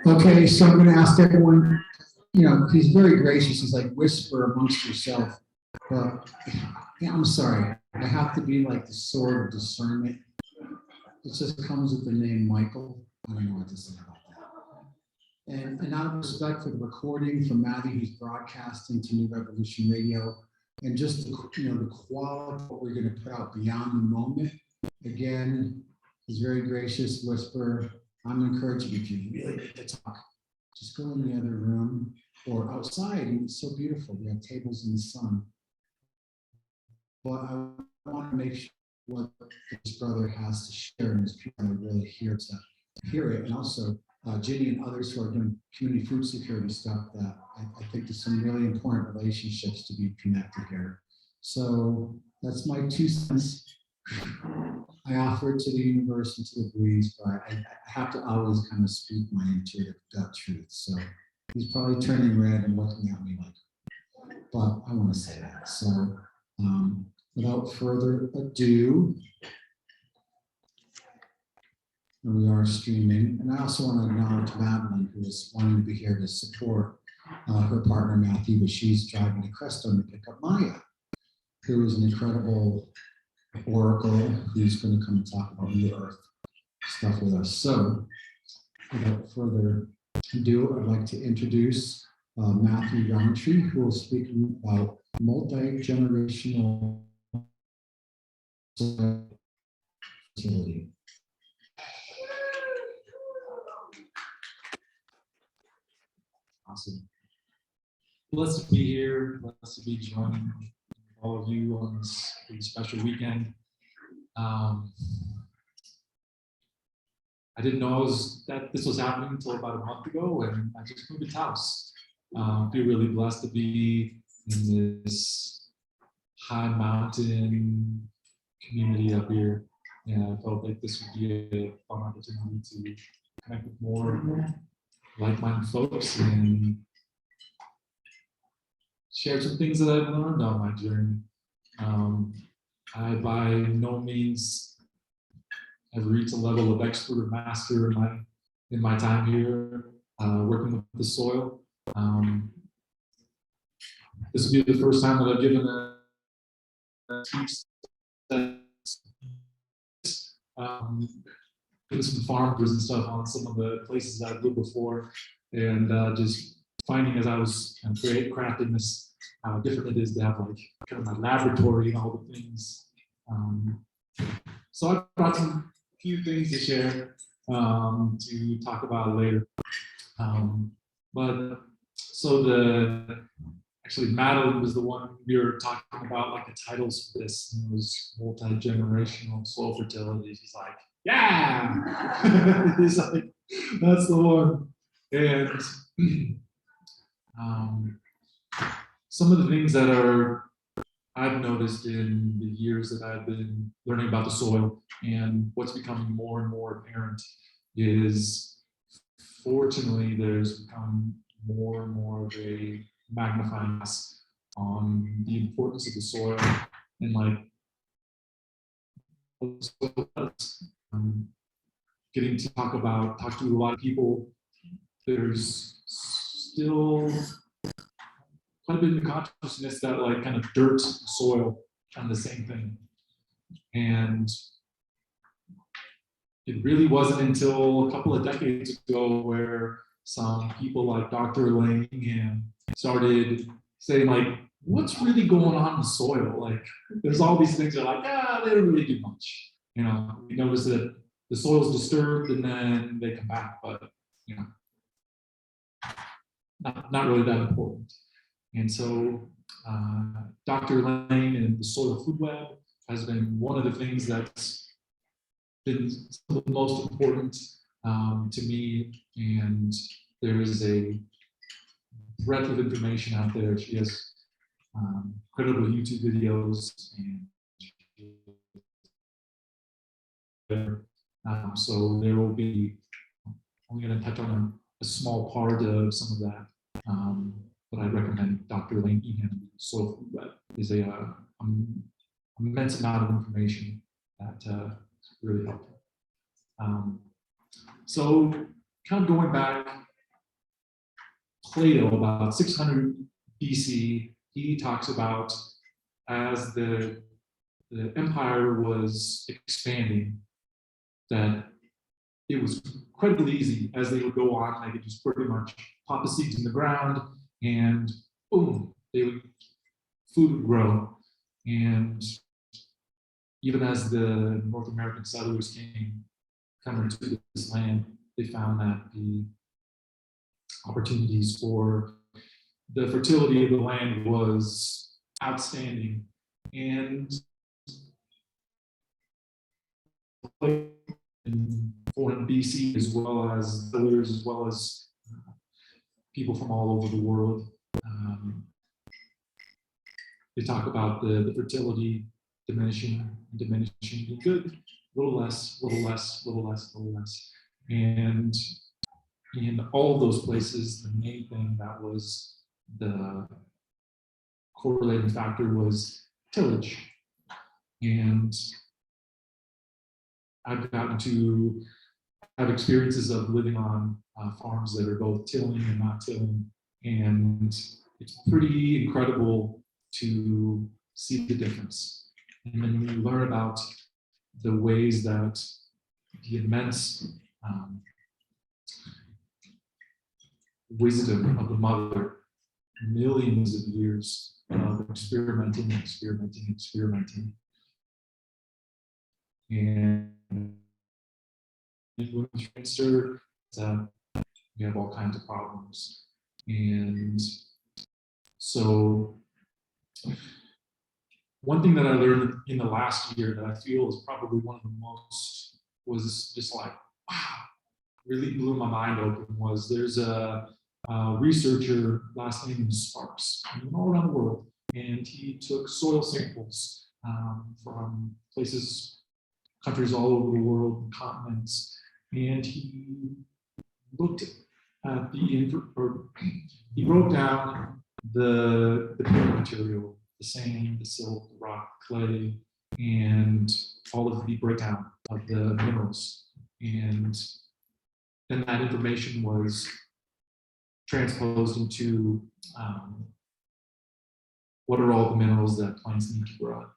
Okay, so I'm going to ask everyone, he's very gracious. He's like, whisper amongst yourself. But yeah, I'm sorry. I have to be like the sword of discernment. It just comes with the name Michael. I don't know what to say about that. And out of respect for the recording from Matthew, who's broadcasting to New Revolution Radio, and just the quality of what we're going to put out beyond the moment. Again, he's very gracious. Whisper. I'm encouraging you, if you really need to talk, just go in the other room or outside. And it's so beautiful. We have tables in the sun. But I want to make sure what this brother has to share, and his people are really here to hear it. And also, Ginny and others who are doing community food security stuff, that I think there's some really important relationships to be connected here. So that's my 2 cents. I offer it to the universe and to the breeze, but I have to always kind of speak my intuitive gut truth. So he's probably turning red and looking at me like, but I want to say that. So without further ado, we are streaming. And I also want to acknowledge Madeline, who is wanting to be here to support her partner, Matthew, but she's driving to Crestone to pick up Maya, who is an incredible oracle who's going to come and talk about the earth stuff with us. So without further ado, I'd like to introduce Matthew Roundtree, who will speak about multi-generational fertility. Awesome. Blessed to be here. Blessed to be joining all of you on this really special weekend. I didn't know that this was happening until about a month ago, and I just moved to Taos. Feel really blessed to be in this high mountain community up here. And I felt like this would be a fun opportunity to connect with more like-minded folks and share some things that I've learned on my journey. I by no means have reached a level of expert or master in my time here working with the soil. This will be the first time that I've given a teach with some farmers and stuff on some of the places I've lived before, and just finding as I was crafting this, how different it is to have like kind of my laboratory and all the things. So I brought some few things to share to talk about later. But so actually Madeline was the one we were talking about, like the titles for this, and it was multi-generational soil fertility. She's like, yeah, he's like, that's the one. And some of the things that I've noticed in the years that I've been learning about the soil, and what's becoming more and more apparent is, fortunately, there's become more and more of a magnifying glass on the importance of the soil and like getting to talk to a lot of people. There's still quite a bit of consciousness that like kind of dirt, soil, and the same thing. And it really wasn't until a couple of decades ago where some people like Dr. Langham started saying like, what's really going on in the soil? Like, there's all these things that are like, they don't really do much. We notice that the soil's disturbed and then they come back, but not really that important. And so Dr. Lane and the Soil Food Web has been one of the things that's been some of the most important to me. And there is a breadth of information out there. She has incredible YouTube videos, and so there will be, I'm going to touch on a small part of some of that. But I recommend Dr. Lane Ehan, Soil Food Web, is a immense amount of information that really helped. So kind of going back, Plato, about 600 BC, he talks about as the empire was expanding, that it was incredibly easy as they would go on. They could just pretty much pop the seeds in the ground and boom, food would grow. And even as the North American settlers came coming to this land, they found that the opportunities for the fertility of the land was outstanding. And in 400 BC, as well as settlers, as well as people from all over the world, they talk about the fertility diminishing, being good, a little less, little less, little less, little less. And in all of those places, the main thing that was the correlating factor was tillage. And I've gotten to have experiences of living on farms that are both tilling and not tilling. And it's pretty incredible to see the difference. And then when you learn about the ways that the immense wisdom of the mother, millions of years of experimenting. And when you transfer, you have all kinds of problems. And so one thing that I learned in the last year that I feel is probably one of the most, was just like, wow, really blew my mind open, was there's a researcher, last name is Sparks, all around the world, and he took soil samples from places, countries all over the world, continents, and he looked at he wrote down the plant material, the sand, the silt, the rock, clay, and all of the breakdown of the minerals. And then that information was transposed into what are all the minerals that plants need to grow.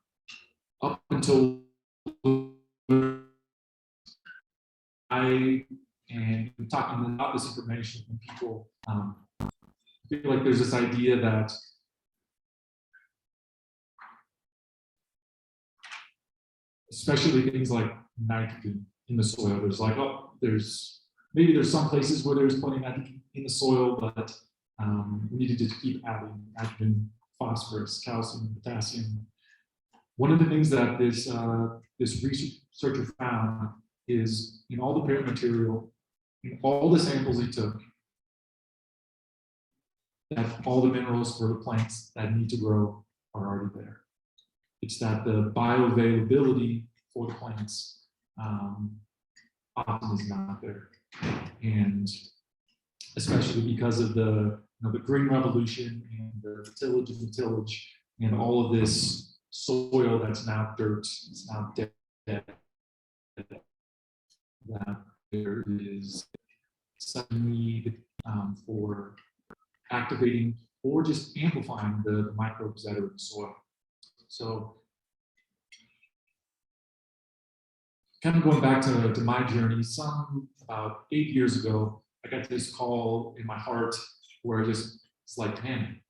Up until I am talking about this information with people, I feel like there's this idea that especially things like nitrogen in the soil, there's like, oh, maybe there's some places where there's plenty of nitrogen in the soil, but we needed to keep adding nitrogen, phosphorus, calcium, potassium. One of the things that this researcher found is in all the parent material, in all the samples he took, that all the minerals for the plants that need to grow are already there. It's that the bioavailability for the plants often is not there. And especially because of the green revolution and the tillage and all of this soil that's now dirt, it's now dead, that there is some need for activating or just amplifying the microbes that are in the soil. So kind of going back to my journey, about 8 years ago, I got this call in my heart where it's like, man,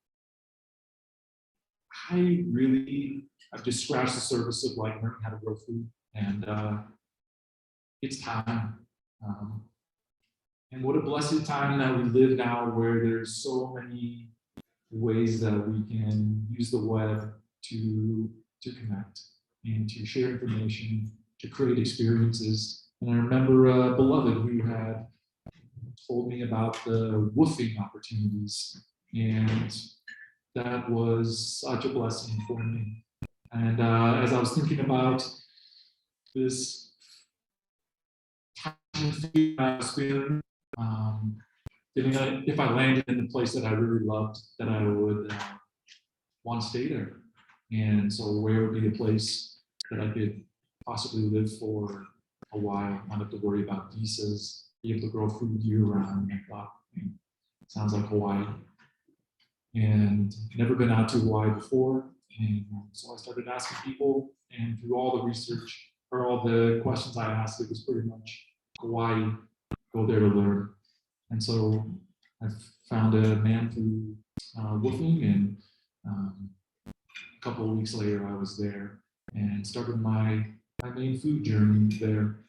I've just scratched the surface of like learning how to grow food, and it's time. And what a blessed time that we live now, where there's so many ways that we can use the web to connect and to share information, to create experiences. And I remember a beloved who had told me about the woofing opportunities, and that was such a blessing for me. And as I was thinking about this atmosphere, if I landed in the place that I really loved, that I would want to stay there. And so where would be a place that I could possibly live for a while, not have to worry about visas, be able to grow food year round. And I thought, sounds like Hawaii. And never been out to Hawaii before. And so I started asking people, and through all the research or all the questions I asked, it was pretty much Hawaii, go there to learn. And so I found a man through woofing, and a couple of weeks later I was there and started my main food journey there.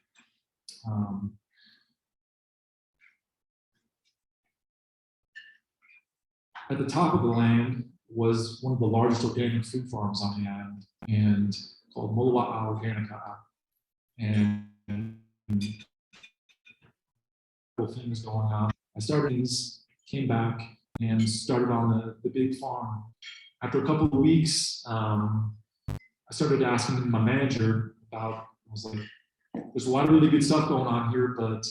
At the top of the land was one of the largest organic food farms on the island, and called Moloa'a Organica. And things going on. I started these, came back, and started on the big farm. After a couple of weeks, I started asking my manager about, I was like, there's a lot of really good stuff going on here, but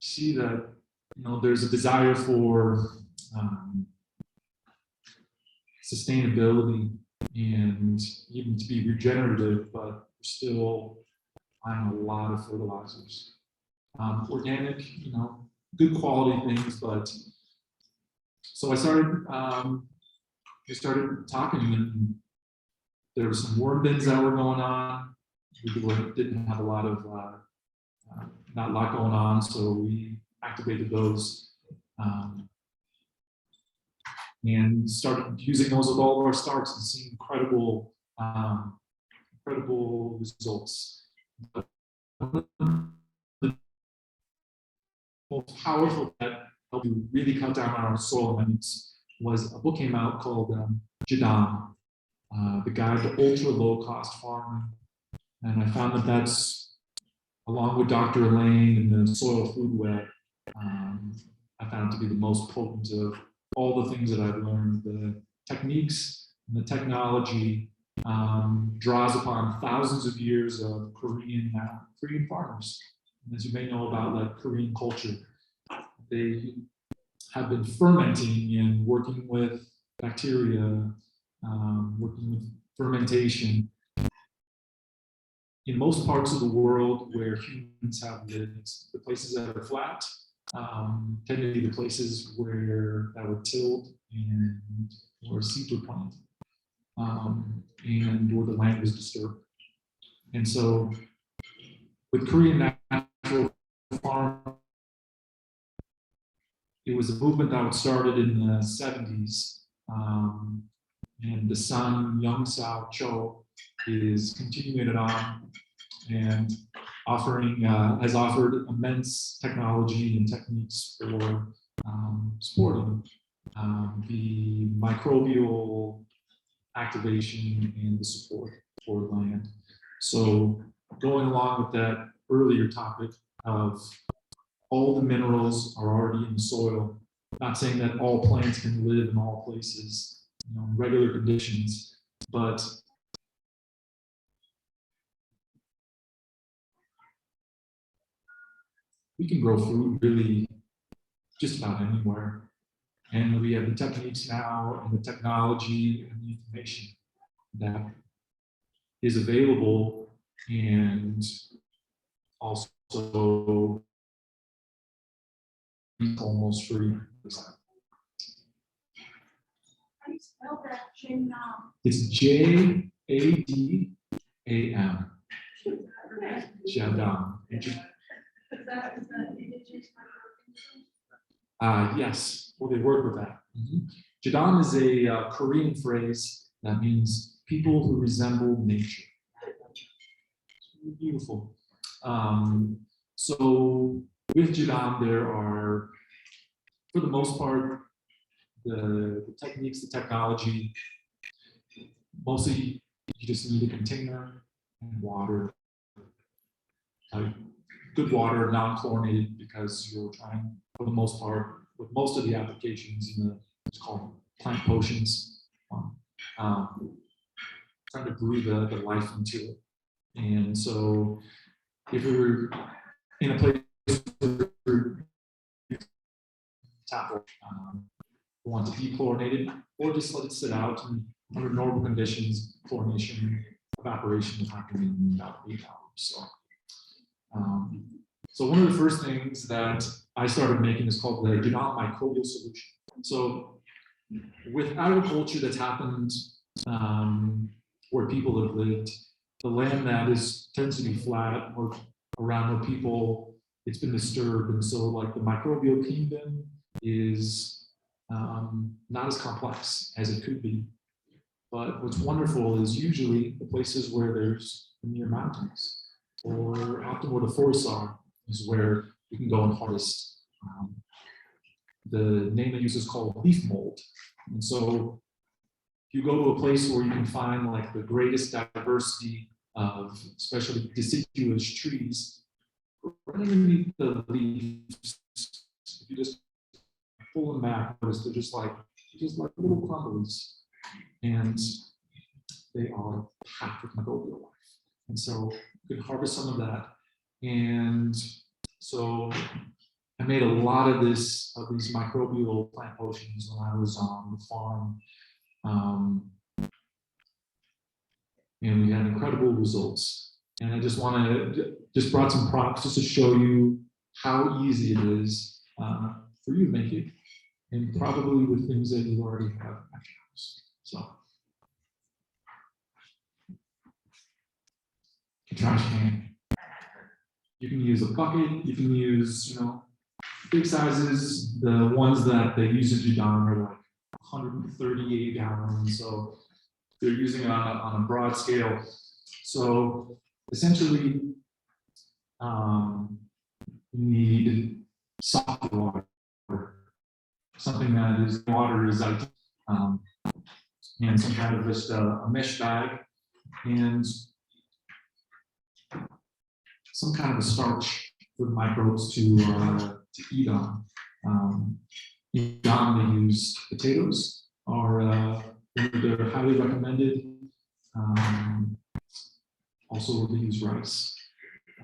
see that, there's a desire for sustainability and even to be regenerative, but we're still buying a lot of fertilizers. Organic, good quality things, but so I started talking, and there were some worm bins that were going on. We didn't have a lot of not a lot going on, so we activated those and started using those with all of our starts and seeing incredible results. But the most powerful that helped you really cut down on our soil amendments was a book came out called Jadam, the Guide to Ultra Low Cost Farming. And I found that that's, along with Dr. Elaine and the Soil Food Web, I found to be the most potent of all the things that I've learned. The techniques and the technology draws upon thousands of years of Korean farmers. And as you may know about like Korean culture, they have been fermenting and working with bacteria, working with fermentation. In most parts of the world where humans have lived, the places that are flat tend to be the places that were tilled and where seeds were planted, and where the land was disturbed. And so with Korean natural farm, it was a movement that was started in the 70s, and the son, Young Sao Cho, is continuing it on and has offered immense technology and techniques for supporting the microbial activation and the support for land. So going along with that earlier topic of all the minerals are already in the soil, not saying that all plants can live in all places, in regular conditions, but we can grow food really just about anywhere. And we have the techniques now and the technology and the information that is available, and also almost free. How do you spell that, Jadam? It's Jadam. Jadam. Is that indigenous? Yes, well, they work with that. Jadam is a Korean phrase that means people who resemble nature. It's really beautiful. So with Jadam, there are, for the most part, the techniques, the technology, mostly you just need a container and water. Good water, non-chlorinated, because you're trying, for the most part, with most of the applications in it's called plant potions, trying to breathe the life into it. And so if we were in a place where tap want to dechlorinated, or just let it sit out and under normal conditions, chlorination, evaporation will happen in about 8 hours. So one of the first things that I started making is called the Jadon microbial solution. So with agriculture that's happened where people have lived, the land that tends to be flat or around where people, it's been disturbed, and so like the microbial kingdom is not as complex as it could be. But what's wonderful is usually the places where there's near mountains, or often where the forests are, is where you can go and harvest. The name they use is called leaf mold. And so if you go to a place where you can find like the greatest diversity of especially deciduous trees, right underneath the leaves, if you just pull them back, notice they're just like little crumbles, and they are packed with microbial life. And so you can harvest some of that. And so I made a lot of these microbial plant potions when I was on the farm. And we had incredible results. And I just brought some props just to show you how easy it is for you to make it, and probably with things that you already have at your house. So, a trash can. You can use a bucket. You can use, big sizes. The ones that they use in Jadon are like 138 gallons. So they're using it on a broad scale. So essentially, you need soft water, something that is water is like, and some kind of just a mesh bag, and some kind of a starch for the microbes to eat on. They use potatoes, they're highly recommended. Also, they use rice.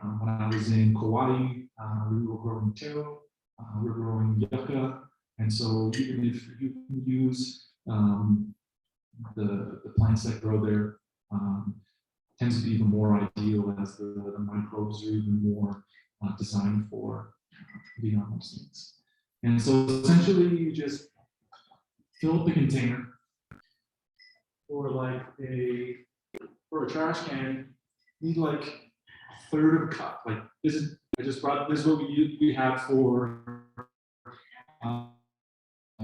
When I was in Kauai, we were growing taro, we were growing yucca, and so even if you can use the plants that grow there, tends to be even more ideal, as the microbes are even more designed for being on those things. And so essentially you just fill up the container for a trash can, you need like a third of a cup. Like this is what we have for,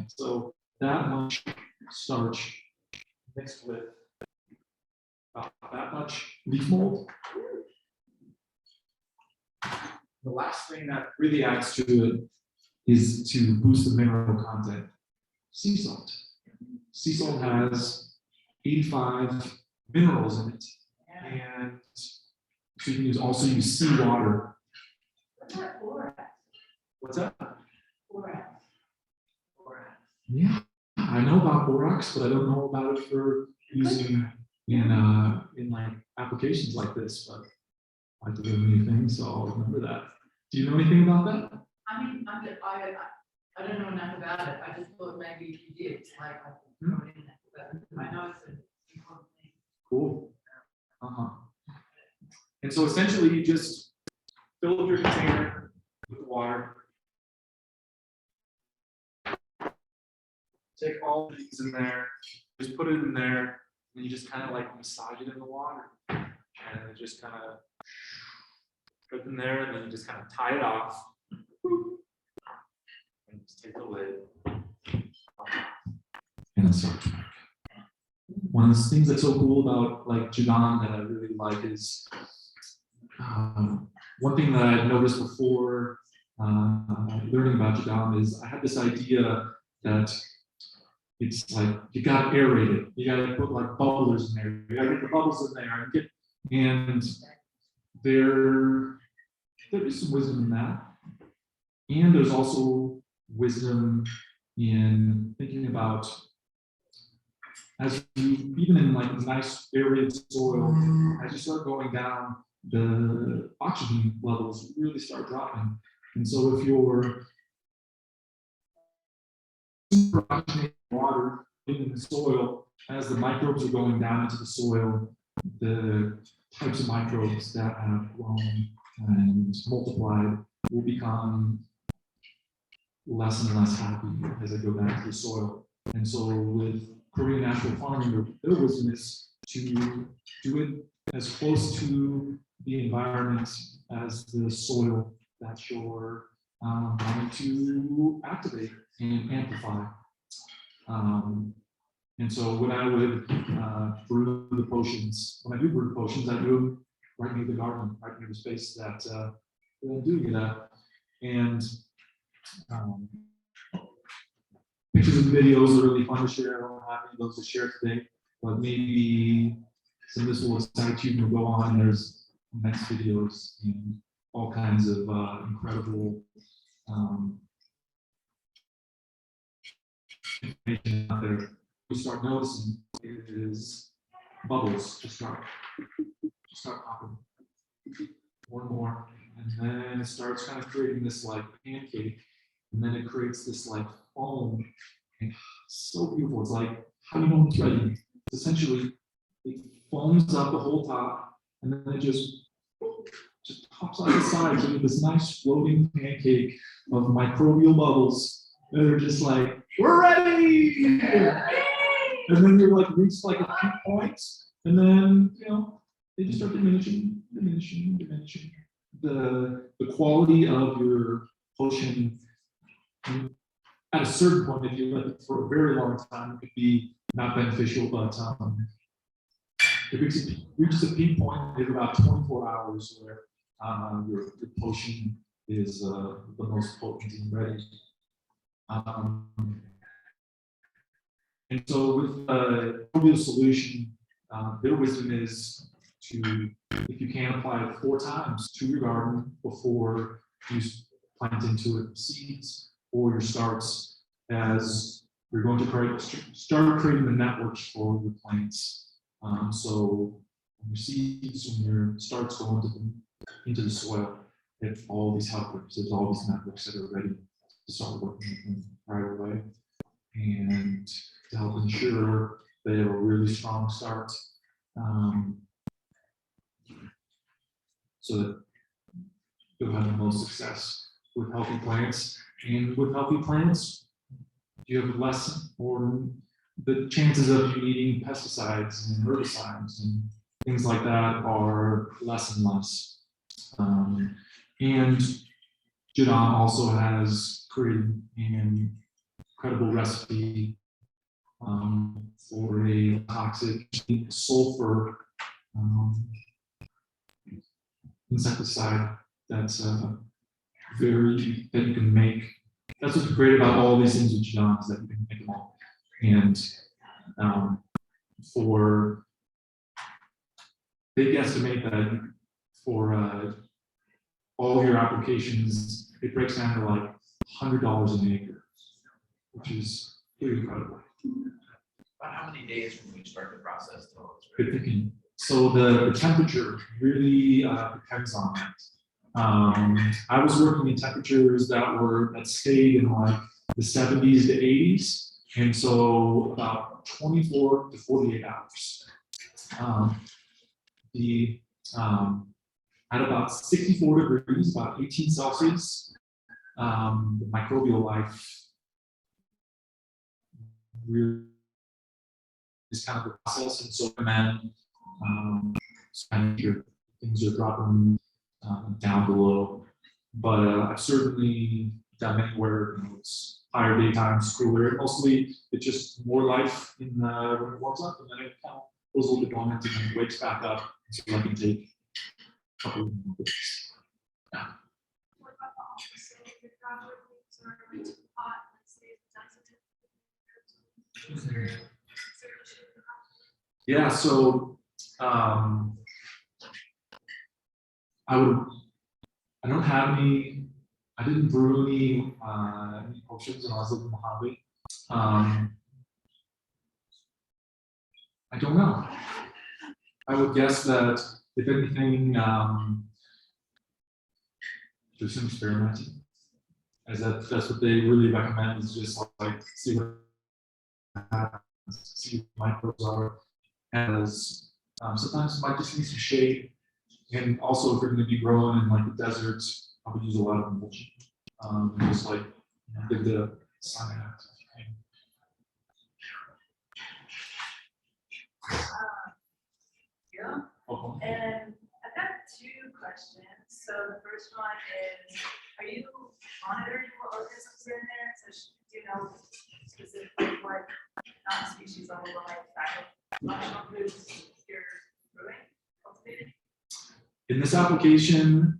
so that much starch mixed with that much leaf mold. The last thing that really adds to it is to boost the mineral content. Sea salt. Sea salt has 85 minerals in it, and so you can also use seawater. What's that? Yeah, I know about borax, but I don't know about it for using in like applications like this. But I do new things, so I'll remember that. Do you know anything about that? I mean, I don't know enough about it. I just thought maybe if you did, like I could throw it in there. But I know it's an important thing. Cool. And so essentially, you just fill up your container with water. Take all of these in there, just put it in there, and you just kind of like massage it in the water. And it just kind of put it in there, and then you just kind of tie it off. And just take the lid. And it's starch back. One of the things that's so cool about like Jadon that I really like is one thing that I noticed before learning about Jadon is I had this idea that it's like you gotta aerate it. You gotta put like bubblers in there. You gotta get the bubbles in there and there is some wisdom in that. And there's also wisdom in thinking about, as you, even in like nice aerated soil, as you start going down, the oxygen levels really start dropping. And so if you're super oxygenated water in the soil, as the microbes are going down into the soil, the types of microbes that have grown and multiplied will become less and less happy as they go back to the soil. And so with Korean natural farming, their wisdom is to do it as close to the environment as the soil that you're wanting to activate and amplify. And so when I would brew the potions, when I do brew potions, I do them right near the garden, right near the space that I'm doing it at. And pictures and videos are really fun to share. I don't have any of those to share today, but maybe some of this will excite you and go on. There's next videos and all kinds of incredible information out there. We start noticing is bubbles just start popping more and more, and then it starts kind of creating this like pancake, and then it creates this like foam, and it's so beautiful. It's like, how do you know it's ready? It's essentially, it foams up the whole top, and then it just pops out the side. So you have this nice floating pancake of microbial bubbles that are just like, we're ready! And then you're like, reach like a peak point, and then, you know, they just start diminishing. The quality of your potion, at a certain point, if you let it for a very long time, it could be not beneficial, but it reaches a peak point in about 24 hours where your potion is the most potent and ready. And so with the solution, their wisdom is to, if you can, apply it 4 times to your garden before you plant into it seeds or your starts, as you're going to start creating the networks for your plants. So when your seeds, when your starts go into the soil, if all these helpers, there's all these networks that are ready to start working with them right away, and to help ensure they have a really strong start, so that you'll have the most success with healthy plants. And with healthy plants, you have less, or the chances of you needing pesticides and herbicides and things like that are less and less. And Jadon also has created an incredible recipe for a toxic sulfur insecticide that's that you can make. That's what's great about all these things with Jadon, is that you can make them all. And they guesstimate that for all your applications, it breaks down to like $100 an acre, which is pretty incredible. About how many days from when you start the process till it's Good ready? thinking. So the temperature really depends on that. I was working in temperatures that stayed in like the 70s to 80s, and so about 24 to 48 hours. At about 64 degrees, about 18 Celsius, the microbial life really is kind of the process, and so then things are dropping down below. But I've certainly done anywhere, it's higher daytimes, cooler. Mostly it's just more life in when it warms up, and then it kind of goes a little bit dormant and then wakes back up, so I can take a couple of more days. What about the opposite? If your graduate leaves are way too hot, let's say it doesn't. Is there consideration for that? Yeah, so I didn't brew any potions when I was living in Mojave. I don't know. I would guess that if anything, do some experimenting, as that's what they really recommend, is just like see what happens. see what microbes are, as sometimes might just need some shade. And also, if you're going to be growing in like the desert, I would use a lot of mulching. Just like give the sun out. Yeah. Okay. And I've got two questions. So the first one is, are you monitoring what organisms are in there? So do you know specifically what non-species level like functional foods you're growing, cultivating? In this application,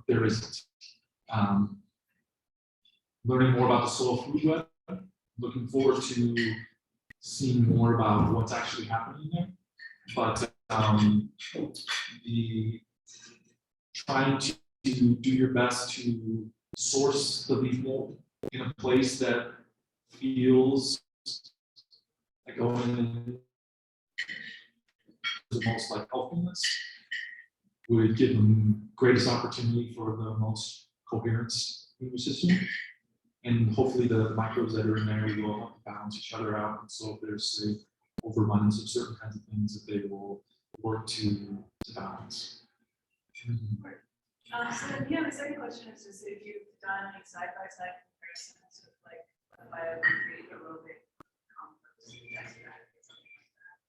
there is learning more about the soil food web. Looking forward to seeing more about what's actually happening there. But the trying to do your best to source the leaf mold in a place that feels like going the most like healthiness would give them greatest opportunity for the most coherence in the system. And hopefully the microbes that are in there will help balance each other out. And so if there's an overabundance of certain kinds of things that they will work to balance. So yeah, the second question is just if you've done any side-by-side comparisons with like bioconcrete aerobic compost extract or something like that.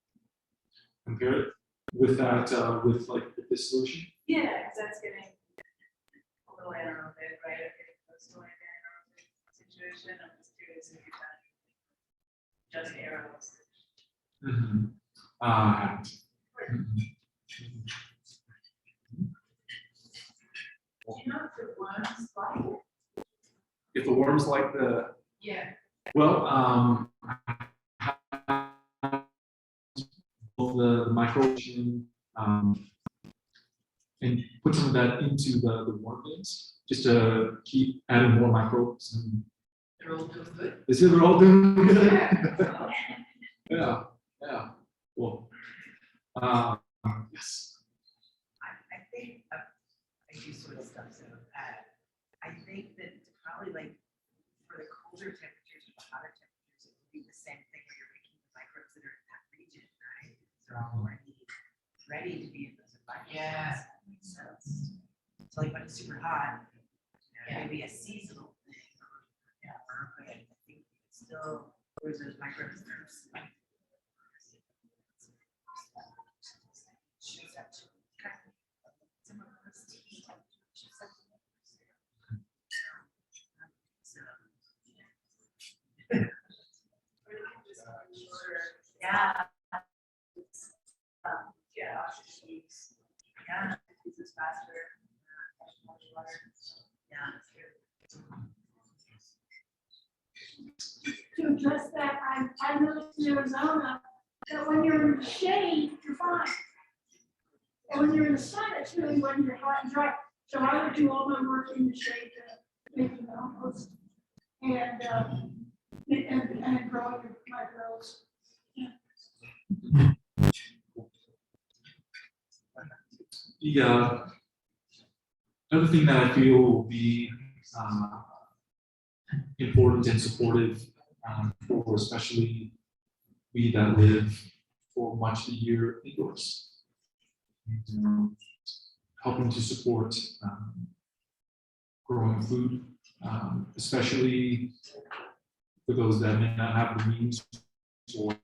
Compare it with that, with like this solution. Yeah, because that's getting a little anaerobic, right? Or getting close to like an anaerobic situation. I'm just curious if you've done just aerobic. Do you know if the worms like it? If the worms like the, Yeah. well, the microbiome, and put some of that into the worm bins just to keep adding more microbes. And They're all doing good. they say they're all doing good. Yeah. Yeah. Cool. Yes. I think I do sort of stuff, so I think that it's probably like for the colder temperatures or the hotter temperatures, it would be the same thing where you're making the microbes that are in that region, right? They're all already ready to be in those environments. Yeah. That makes sense. So like when it's super hot, Yeah. maybe a seasonal thing. But I think it's still, there's those microbes that are like, yeah, Yeah. yeah, This is faster. yeah. To address that, I noticed in Arizona that when you're in the shade, you're fine. And when you're in the sun, it's really when you're hot and dry. So I would do all my work in the shade to make the compost and growing my grows. The other thing that I feel will be important and supportive for especially we that live for much of the year indoors. Helping to support growing food, especially for those that may not have the means or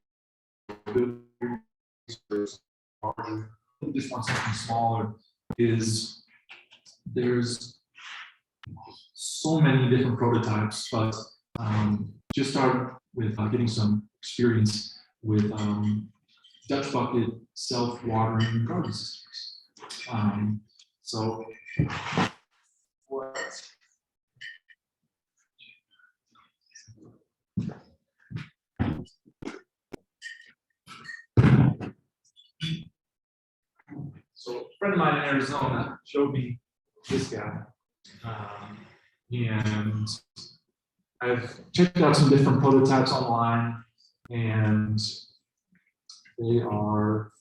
just want something smaller. Is there's so many different prototypes, but just start with getting some experience with Dutch bucket self-watering garden systems. So what? So a friend of mine in Arizona showed me this guy, and I've checked out some different prototypes online, and they are,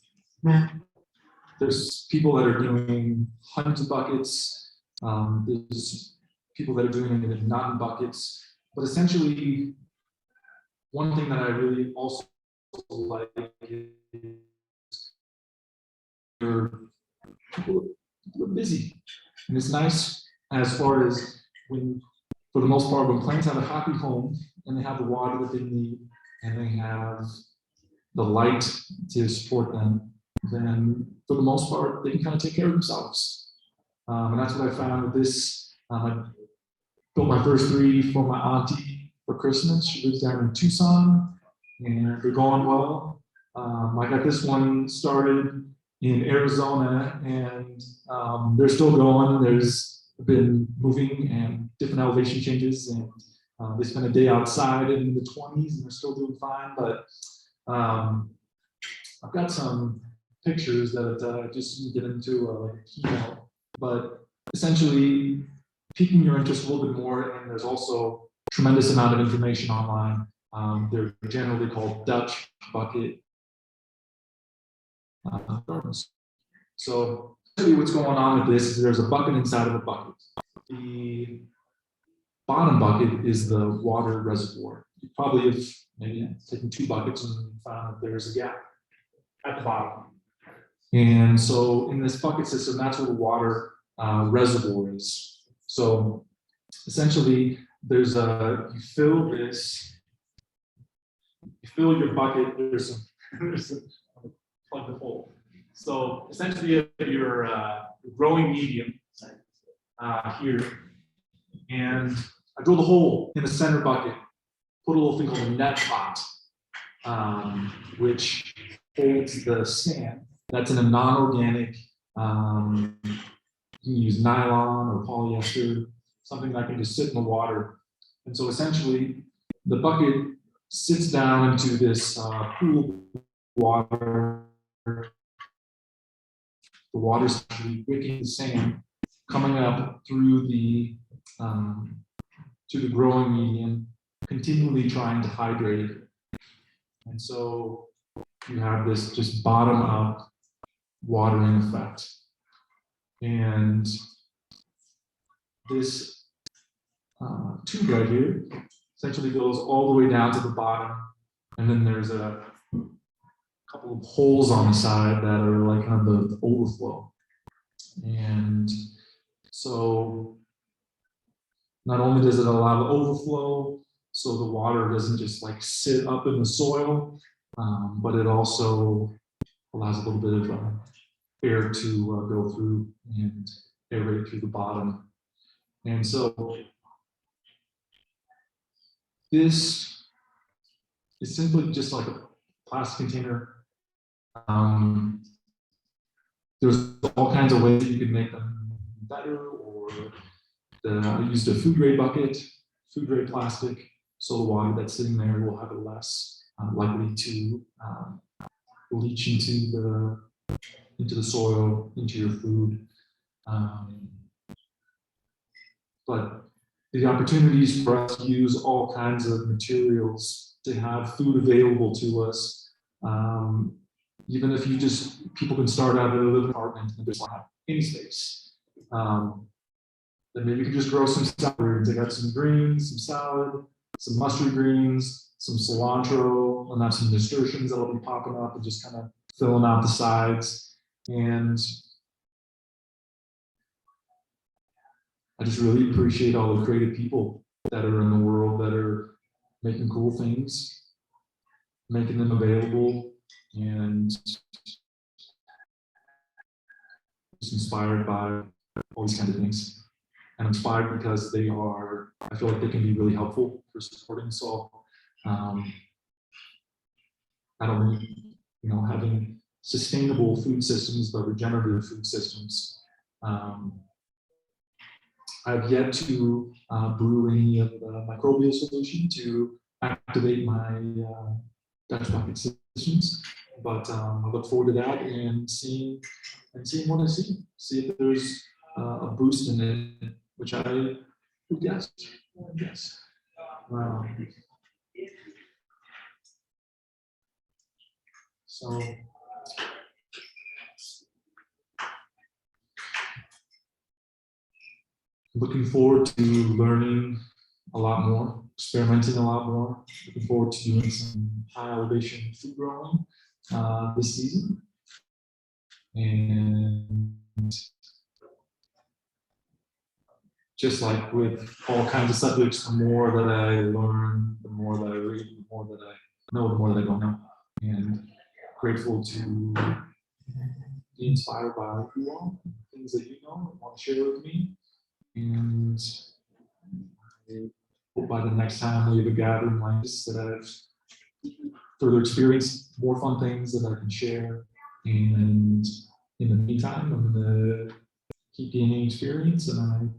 there's people that are doing hundreds of buckets, there's people that are doing it not in buckets, but essentially one thing that I really also like is people are busy. And it's nice as far as when, for the most part, when plants have a happy home and they have the water that they need and they have the light to support them, then for the most part, they can kind of take care of themselves. And that's what I found with this. I built my first 3 for my auntie for Christmas. She lives down in Tucson and they're going well. I got this one started in Arizona and they're still going. There's been moving and different elevation changes and they spent a day outside in the 20s and they're still doing fine. But I've got some pictures that just get into like a keynote, but essentially piquing your interest a little bit more. And there's also tremendous amount of information online. They're generally called Dutch bucket gardens. So basically what's going on with this is there's a bucket inside of a bucket. The bottom bucket is the water reservoir. You probably have maybe taken 2 buckets and found that there's a gap at the bottom. And so in this bucket system, that's where the water reservoir is. So essentially there's you fill your bucket, there's some plug the hole. So essentially your growing medium here, and I drilled a hole in the center bucket, put a little thing called a net pot, which holds the sand. That's in a non-organic, you can use nylon or polyester, something that can just sit in the water. And so essentially the bucket sits down into this pool of water. The water's actually wicking the sand, coming up through the to the growing medium, continually trying to hydrate it. And so you have this just bottom up watering effect. And this tube right here essentially goes all the way down to the bottom. And then there's a couple of holes on the side that are like kind of the overflow. And so not only does it allow the overflow, so the water doesn't just like sit up in the soil, but it also allows a little bit of air to go through and aerate through the bottom. And so this is simply just like a plastic container. There's all kinds of ways that you can make them better, or I used a food grade bucket, food grade plastic, so the water that's sitting there will have it less likely to leach into the soil, into your food. But the opportunities for us to use all kinds of materials to have food available to us, even if people can start out in a living apartment and just not have any space. Then maybe you can just grow some salad. Take out some greens, some salad, some mustard greens, some cilantro, and have some nasturtiums that'll be popping up and just kind of filling out the sides. And I just really appreciate all the creative people that are in the world that are making cool things, making them available, and just inspired by all these kinds of things. And inspired because I feel like they can be really helpful for supporting soil. Not only, having sustainable food systems, but regenerative food systems. I've yet to brew any of the microbial solution to activate my Dutch bucket systems, but I look forward to that and seeing what I see. See if there's a boost in it, which I would guess. So looking forward to learning a lot more, experimenting a lot more. Looking forward to doing some high elevation food growing this season. And just like with all kinds of subjects, the more that I learn, the more that I read, the more that I know, the more that I don't know. And grateful to be inspired by you all, things that you know and want to share with me. And I hope by the next time we have a gathering like this that I've further experienced more fun things that I can share. And in the meantime, I'm going to keep gaining experience, and I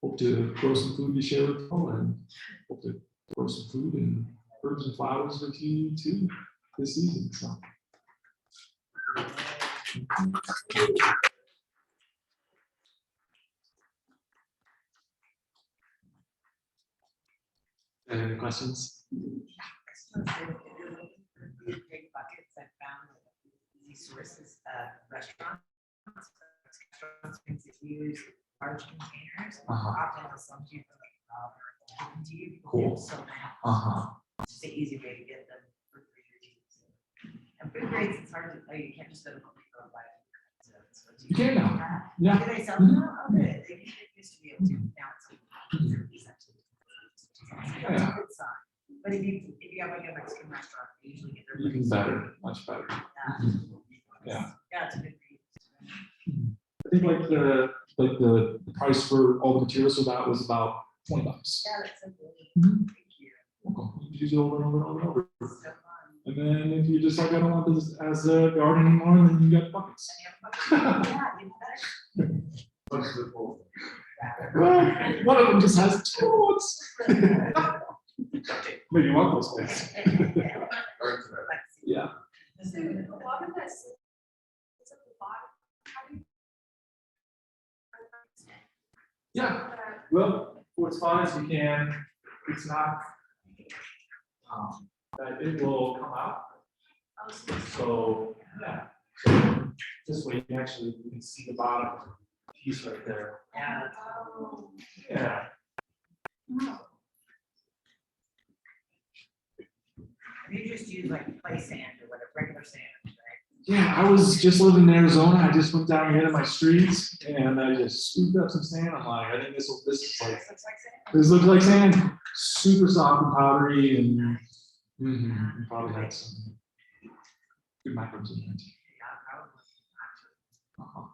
hope to grow some food to share with you all, and hope to grow some food and herbs and flowers with you too this season. So. Any questions? Big buckets, I found these sources of restaurants, things that use large containers. Often they'll sell to you for like $1 to you. Cool. So Uh-huh. it's just an easy way to get them for free or cheap. And food grades, it's hard to, you can't just go to Home Depot and buy it. You can now. Yeah. Yeah. Do they sell them now? Oh, good. They used to be able to, now it's. That's a good sign. But if you have like a Mexican restaurant, they usually get their. Even better, much better. Yeah. Yeah, it's a good read. I think like the price for all the materials for that was about $20. Yeah, that's so good. Mhm. Thank you. Okay. You use it over and over and over and over. So fun. And then if you just like, I don't want this as a garden anymore, then you got buckets. Yeah, you better. Well, one of them just has 2 ones. Maybe you want those things. Yeah. So a lot of this is at the bottom. How do you? Yeah. Well, what's fun is you can, it's not, that it will come out. So, yeah. So this way you can see the bottom piece right there. Yeah. Yeah. You just use like clay sand or whatever, regular sand, right? Yeah, I was just living in Arizona. I just went down here to my streets and I just scooped up some sand. I'm like, I think this is like, This looks like sand. this looks like sand. Super soft and powdery, and probably had some good microbes in it. Uh-huh.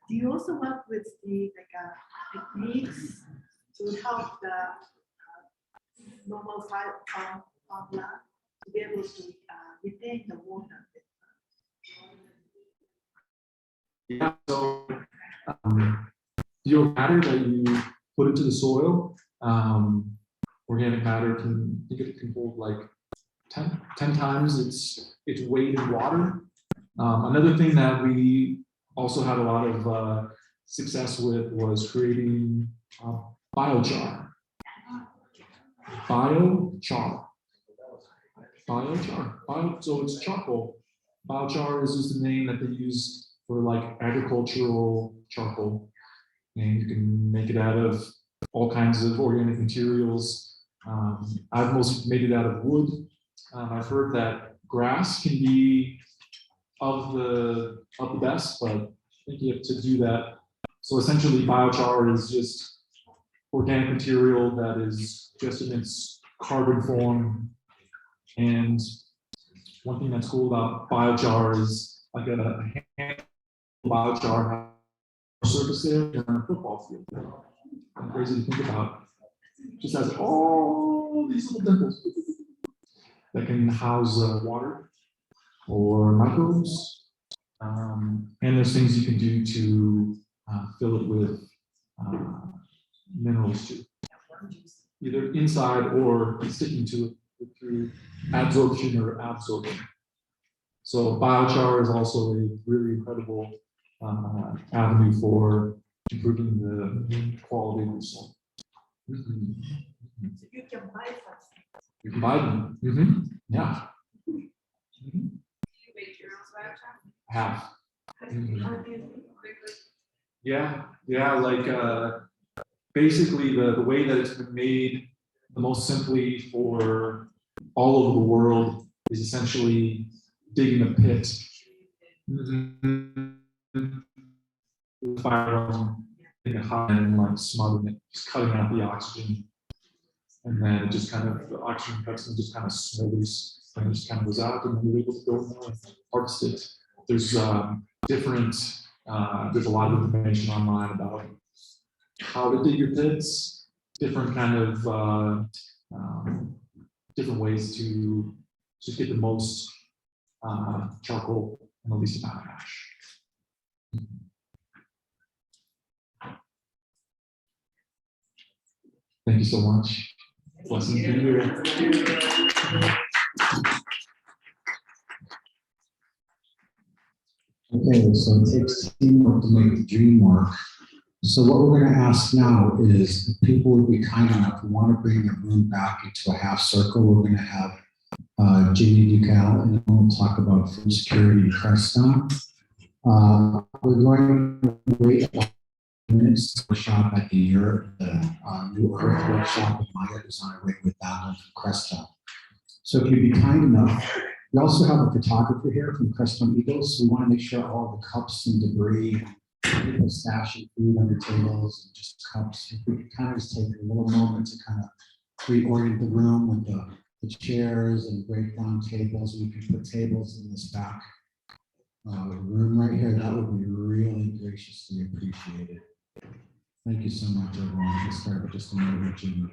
Do you also work with the techniques to help the normal formula to be able to retain the water? Yeah, so your matter that you put into the soil, organic matter can hold like 10 times its weight in water. Another thing that we also had a lot of success with was creating biochar. So it's charcoal. Biochar is just the name that they use for like agricultural charcoal. And you can make it out of all kinds of organic materials. I've mostly made it out of wood. I've heard that grass can be of the best, but I think you have to do that. So essentially biochar is just organic material that is just in its carbon form. And one thing that's cool about biochar is like a hand biochar surface there in a football field. Kind of crazy to think about. Just has all these little dimples that can house water or microbes. And there's things you can do to fill it with minerals too. Either inside or sticking to it through adsorption or absorption. So biochar is also a really incredible avenue for improving the quality of the soil. So you can buy something. You can buy them. Yeah. You make your own biochar? Have. How do you think? Quickly. Yeah. Like basically, the way that it's been made the most simply for all over the world is essentially digging a pit. Fire in a hot and like smothering it, just cutting out the oxygen. And then it just kind of, the oxygen cuts and just kind of smothers and it just kind of goes out, and then you're able to go in there and harvest it. There's there's a lot of information online about how to dig your pits, different kind of different ways to just get the most charcoal and the least amount of ash. Thank you so much. Blessings be here. Okay, so it takes teamwork to make the dream work. So what we're going to ask now is if people would be kind enough who want to bring the room back into a half circle. We're going to have Jamie Ducal, and then we'll talk about food security in Crestone. We're going to wait about minutes to shop at the New Earth workshop with Maya, who's on her way with down from Crestone. So if you'd be kind enough, we also have a photographer here from Crestone Eagles. So we want to make sure all the cups and debris, people stashing food under tables and just cups. If we could kind of just take a little moment to kind of reorient the room with the chairs and break down tables. We can put tables in this back room right here. That would be really graciously appreciated. Thank you so much, everyone. We'll start with just a minute with Jimmy.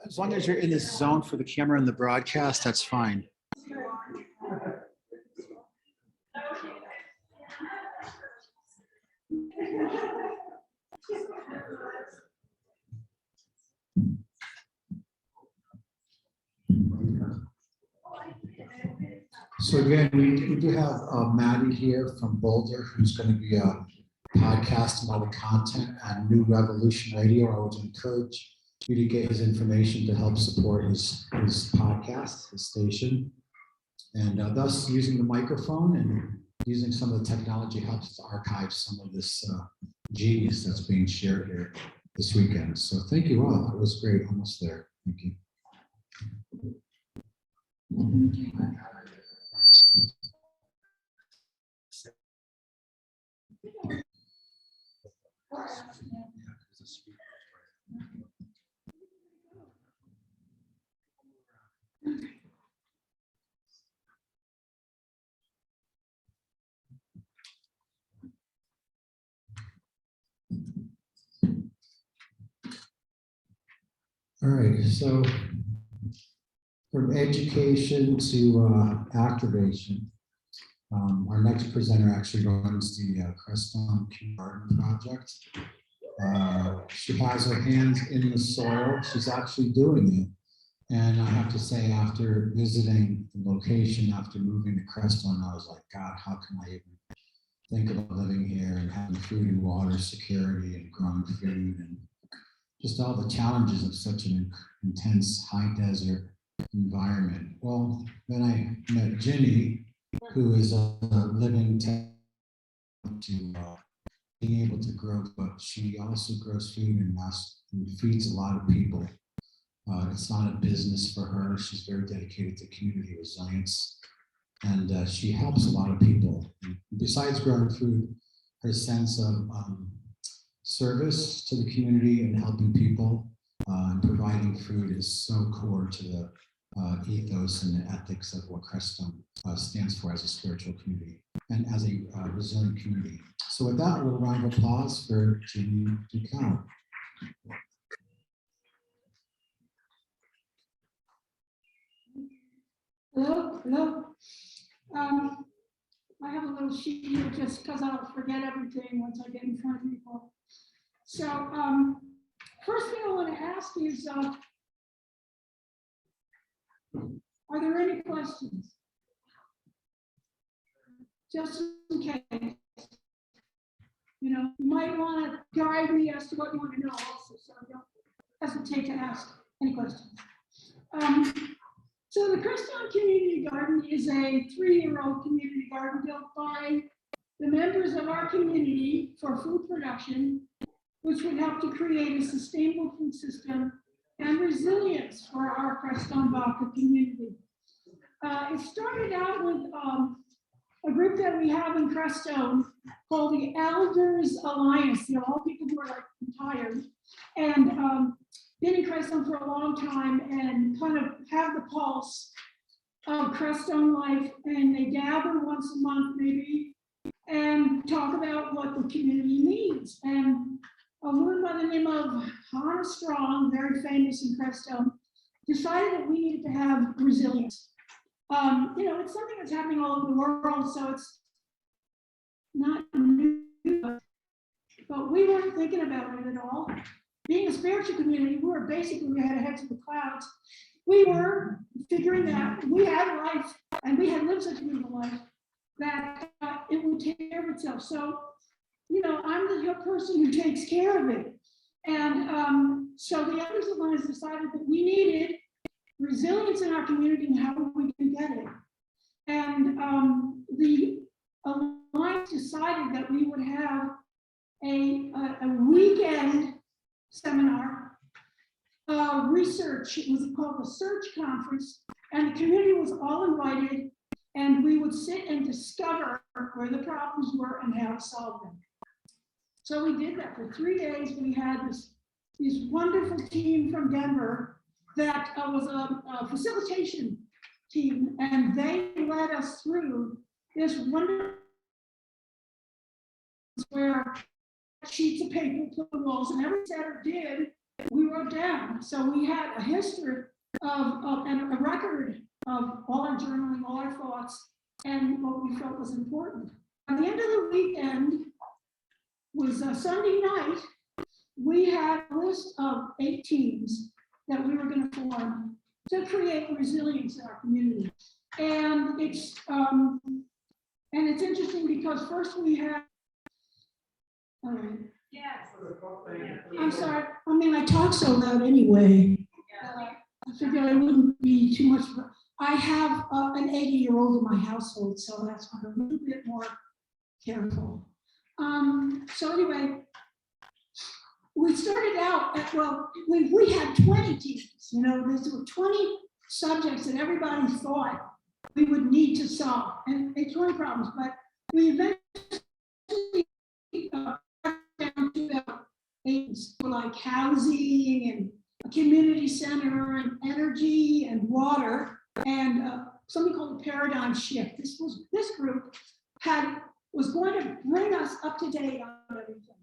As long as you're in this zone for the camera and the broadcast, that's fine. So again, we do have Maddie here from Boulder, who's going to be podcasting all the content on New Revolution Radio. I would encourage you to get his information to help support his podcast, his station. And thus using the microphone and using some of the technology helps to archive some of this genius that's being shared here this weekend. So thank you all. That was great. Almost there. Thank you. All right, so from education to activation, our next presenter actually runs the Crestone Colorado project. She has her hands in the soil. She's actually doing it. And I have to say, after visiting the location, after moving to Crestone, I was like, God, how can I even think about living here and having food and water security and growing food and just all the challenges of such an intense high desert environment. Well, then I met Ginny, who is a living to being able to grow, but she also grows food and feeds a lot of people. It's not a business for her. She's very dedicated to community resilience, and she helps a lot of people. And besides growing food, her sense of service to the community and helping people and providing food is so core to the ethos and the ethics of what Crestone stands for as a spiritual community and as a resilient community. So with that, a little round of applause for Ginny Ducal. Hello. I have a little sheet here just because I'll forget everything once I get in front of people. So first thing I want to ask is, are there any questions? Just in case. You know, you might want to guide me as to what you want to know also, so don't hesitate to ask any questions. So the Crestone Community Garden is a 3-year-old community garden built by the members of our community for food production, which would help to create a sustainable food system and resilience for our Crestone Baca community. It started out with a group that we have in Crestone called the Elders Alliance. They're all people who are like retired and been in Crestone for a long time and kind of have the pulse of Crestone life. And they gather once a month maybe and talk about what the community needs. And a woman by the name of Hannah Strong, very famous in Crestone, decided that we needed to have resilience. You know, it's something that's happening all over the world, so it's not new, but we weren't thinking about it at all. Being a spiritual community, we had our heads in the clouds. We were figuring that we had life and we had lived such a beautiful life that it would take care of itself. So, you know, I'm the person who takes care of it. And so the Elders Alliance decided that we needed resilience in our community and how we can get it. And the Alliance decided that we would have a weekend seminar, research, it was called the Search Conference, and the community was all invited, and we would sit and discover where the problems were and how to solve them. So we did that for 3 days. We had this wonderful team from Denver that was a facilitation team, and they led us through this wonderful where sheets of paper, put the walls, and every setter did, we wrote down. So we had a history and a record of all our journaling, all our thoughts, and what we felt was important. At the end of the weekend was Sunday night. We had a list of 8 teams that we were going to form to create resilience in our community. And it's interesting because first we had. All right. Yes. I'm sorry. I mean, I talk so loud anyway. I figured I wouldn't be too much. I have an 80-year-old in my household, so that's why I'm a little bit more careful. So anyway, we started out at, well, we had 20 teams. You know, there were 20 subjects that everybody thought we would need to solve, and 20 problems. But we eventually down to about 8 for like housing and a community center and energy and water and something called a paradigm shift. This group was going to bring us up to date on everything,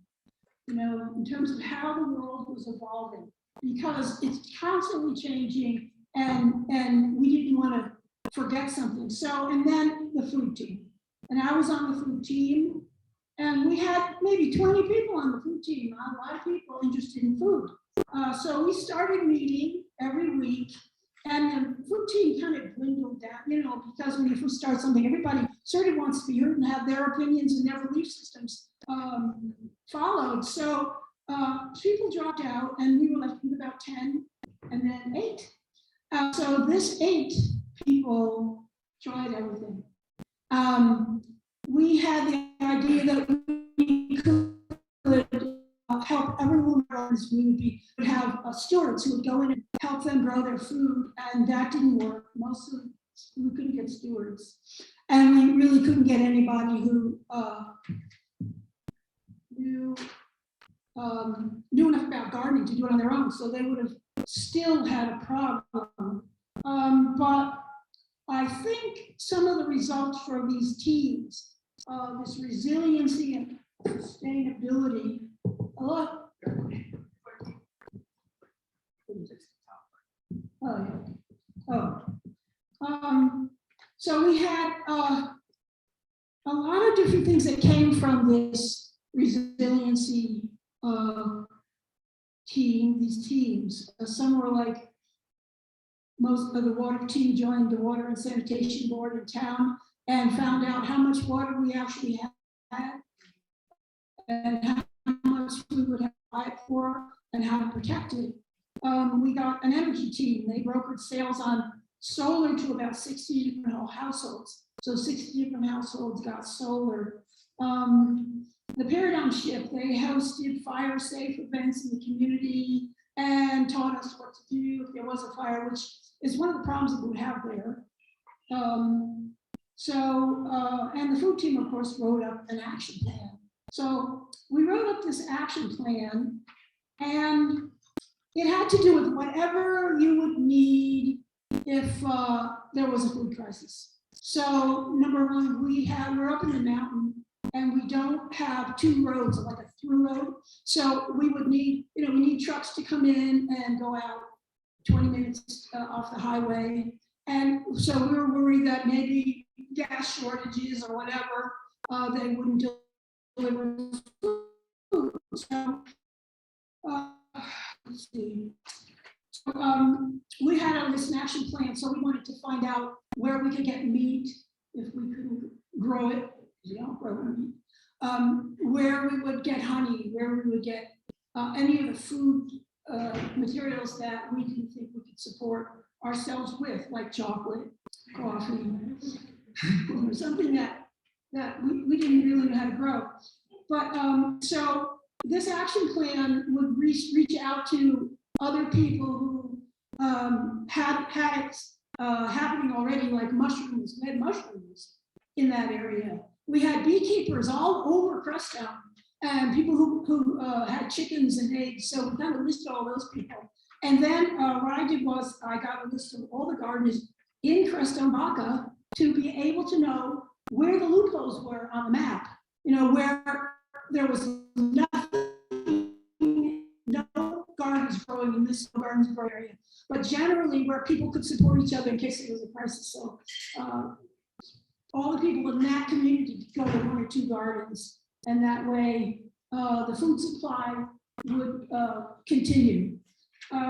you know, in terms of how the world was evolving, because it's constantly changing and we didn't want to forget something. So, and then the food team. And I was on the food team. And we had maybe 20 people on the food team, a lot of people interested in food. So we started meeting every week, and the food team kind of dwindled down, because when you first start something, everybody sort of wants to be heard and have their opinions and their belief systems followed. So people dropped out, and we were left with about 10, and then 8. So this 8 people tried everything. We had the idea that we could help everyone. We would have stewards who would go in and help them grow their food, and that didn't work. We couldn't get stewards, and we really couldn't get anybody who knew enough about gardening to do it on their own. So they would have still had a problem. But I think some of the results from these teams, this resiliency and sustainability, so we had a lot of different things that came from this resiliency team, these teams. Some were like, most of the water team joined the water and sanitation board in town and found out how much water we actually had and how much we would have to buy it for and how to protect it. We got an energy team. They brokered sales on solar to about 60 different households. So 60 different households got solar. The paradigm shift, they hosted fire safe events in the community and taught us what to do if there was a fire, which is one of the problems that we would have there. And the food team, of course, wrote up an action plan. So we wrote up this action plan, and it had to do with whatever you would need if there was a food crisis. So number one, we're up in the mountain, and we don't have 2 roads, like a through road. So we would need, we need trucks to come in and go out 20 minutes off the highway. And so we were worried that maybe gas shortages or whatever, they wouldn't deliver food. So, let's see. So, we had this action plan, so we wanted to find out where we could get meat if we couldn't grow it. You don't grow meat. Where we would get honey, where we would get any of the food materials that we didn't think we could support ourselves with, like chocolate, coffee, or something that we didn't really know how to grow. But so this action plan would reach out to other people who had it happening already, like mushrooms, we had mushrooms in that area. We had beekeepers all over Crestone and people who had chickens and eggs. So we kind of listed all those people. And then what I did was I got a list of all the gardeners in Crestone Baca to be able to know where the loopholes were on the map, where there was nothing, no gardens growing in this gardens growing area, but generally where people could support each other in case there was a crisis. So all the people in that community could go to 1 or 2 gardens, and that way the food supply would continue.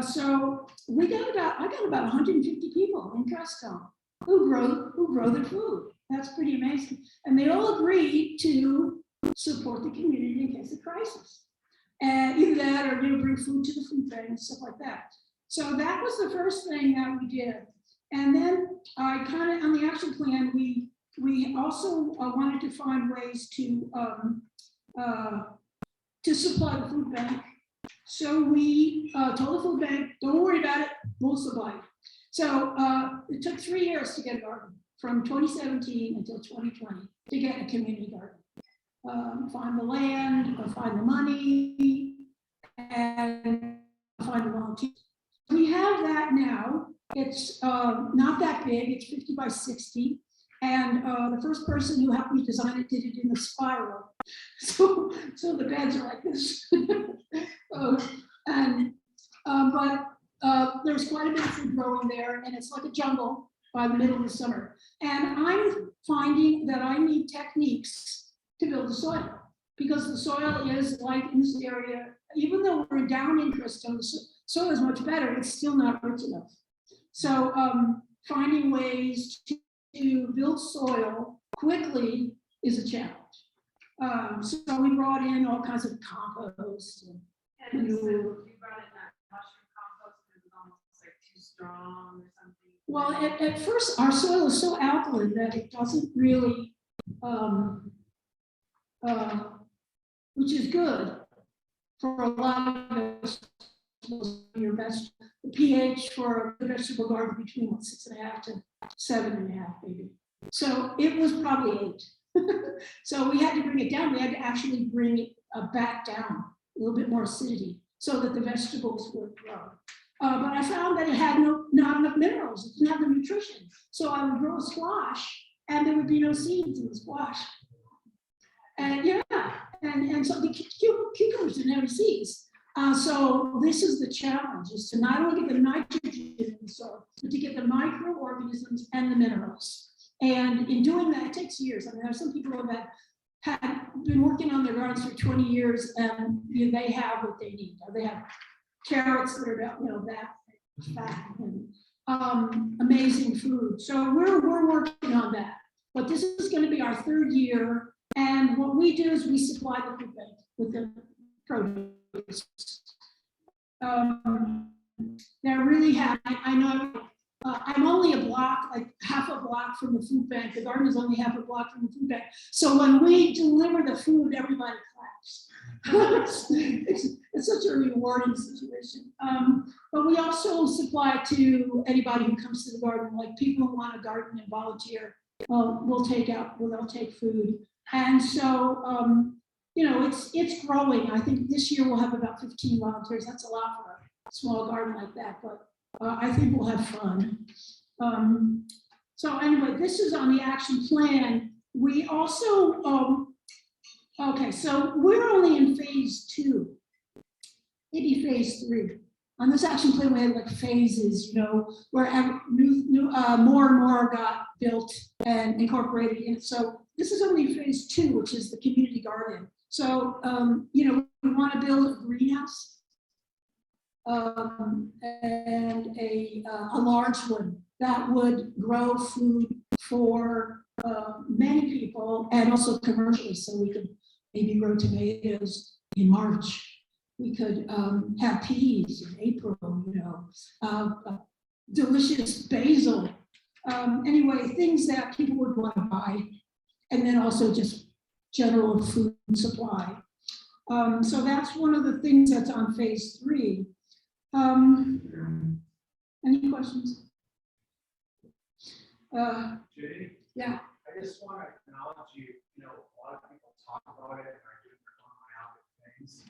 So I got about 150 people in Crestone who grow their food. That's pretty amazing. And they all agreed to support the community in case of crisis. And either that or bring food to the food bank and stuff like that. So that was the first thing that we did. And then I kind of, on the action plan, we also wanted to find ways to supply the food bank. So we told the food bank, don't worry about it, we'll supply it. So it took 3 years to get a garden, from 2017 until 2020, to get a community garden. Find the land, find the money, and find the volunteers. We have that now. It's not that big, it's 50 by 60. And the first person who helped me design it did it in a spiral. So the beds are like this. But there's quite a bit of food growing there, and it's like a jungle by the middle of the summer. And I'm finding that I need techniques to build the soil, because the soil is like in this area, even though we're down in Crestone, the soil is much better, it's still not rich enough. So finding ways to build soil quickly is a challenge. So we brought in all kinds of compost. And you said you brought in that mushroom compost, it was almost like too strong or something. Well, at first, our soil is so alkaline that it doesn't really, which is good for a lot of vegetables. Your best, the pH for a vegetable garden between 6.5 to 7.5, maybe. So it was probably 8. So we had to bring it down. We had to actually bring it back down, a little bit more acidity, so that the vegetables would grow. But I found that it had not enough minerals. It didn't have the nutrition. So I would grow a squash, and there would be no seeds in the squash. And and so the cucumbers didn't have any seeds. So this is the challenge: is to not only get the nitrogen in the soil, but to get the microorganisms and the minerals. And in doing that, it takes years. I mean, there are some people who had been working on their gardens for 20 years, and they have what they need. They have carrots that are about, that fat and amazing food. So we're working on that. But this is going to be our 3rd year, and what we do is we supply the food bank with the produce. They're really happy. I know. I'm only a block, like half a block from the food bank. The garden is only half a block from the food bank. So when we deliver the food, everybody claps. it's such a rewarding situation. But we also supply to anybody who comes to the garden, like people who want to garden and volunteer. We'll take food. And so, it's growing. I think this year we'll have about 15 volunteers. That's a lot for a small garden like that, but I think we'll have fun. So anyway, this is on the action plan. We also, okay, so we're only in phase 2, maybe phase 3. On this action plan, we had like phases, where more and more got built and incorporated in it. So this is only phase 2, which is the community garden. So, we want to build a greenhouse. And a large one that would grow food for many people and also commercially. So we could maybe grow tomatoes in March. We could have peas in April, delicious basil. Anyway, things that people would want to buy, and then also just general food supply. So that's one of the things that's on phase 3. Any questions? Judy? Yeah. I just want to acknowledge you. A lot of people talk about it and are doing their own myopic things.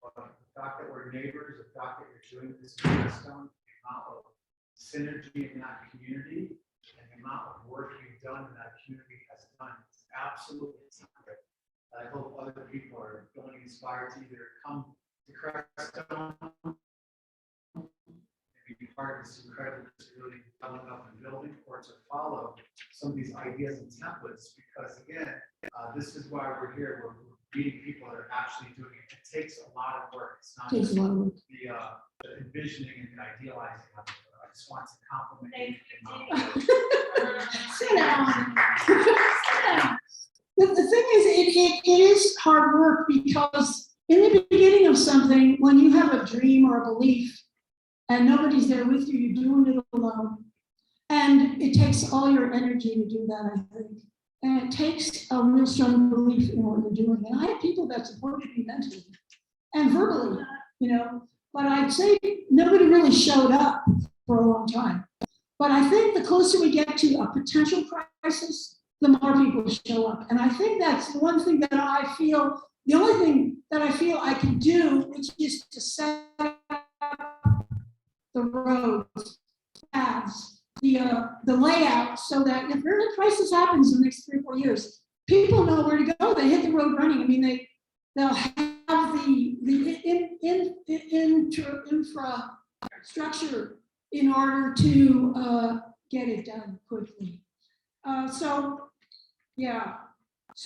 But the fact that we're neighbors, the fact that you're doing this in Crestone, the amount of synergy in that community and the amount of work you've done in that community has done is absolutely secret. I hope other people are feeling inspired to either come to Crestone, be part of this incredible really develop up and building, or to follow some of these ideas and templates, because again, this is why we're here. We're meeting people that are actually doing it. It takes a lot of work. It's not just the envisioning and the idealizing of it. I just want to compliment you. Sit down. The thing is, it is hard work, because in the beginning of something, when you have a dream or a belief, and nobody's there with you, you're doing it alone. And it takes all your energy to do that, I think. And it takes a real strong belief in what you're doing. And I have people that supported me mentally and verbally, but I'd say nobody really showed up for a long time. But I think the closer we get to a potential crisis, the more people show up. And I think that's the one thing that I feel, the only thing that I feel I can do, which is to set the roads, paths, the layout, so that if really crisis happens in the next 3 or 4 years, people know where to go. They hit the road running. I mean, they'll have the infrastructure in order to get it done quickly. So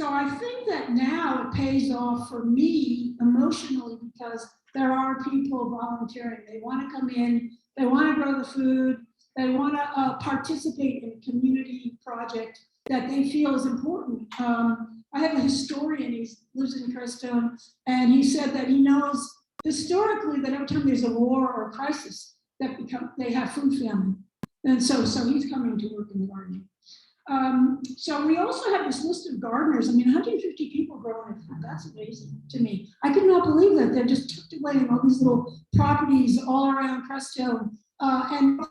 I think that now it pays off for me emotionally, because there are people volunteering. They want to come in, they want to grow the food, that want to participate in a community project that they feel is important. I have a historian, he lives in Crestone, and he said that he knows historically that every time there's a war or a crisis, they have food famine. And so he's coming to work in the garden. So we also have this list of gardeners. I mean, 150 people growing food. That's amazing to me. I could not believe that they're just tucked away in all these little properties all around Crestone and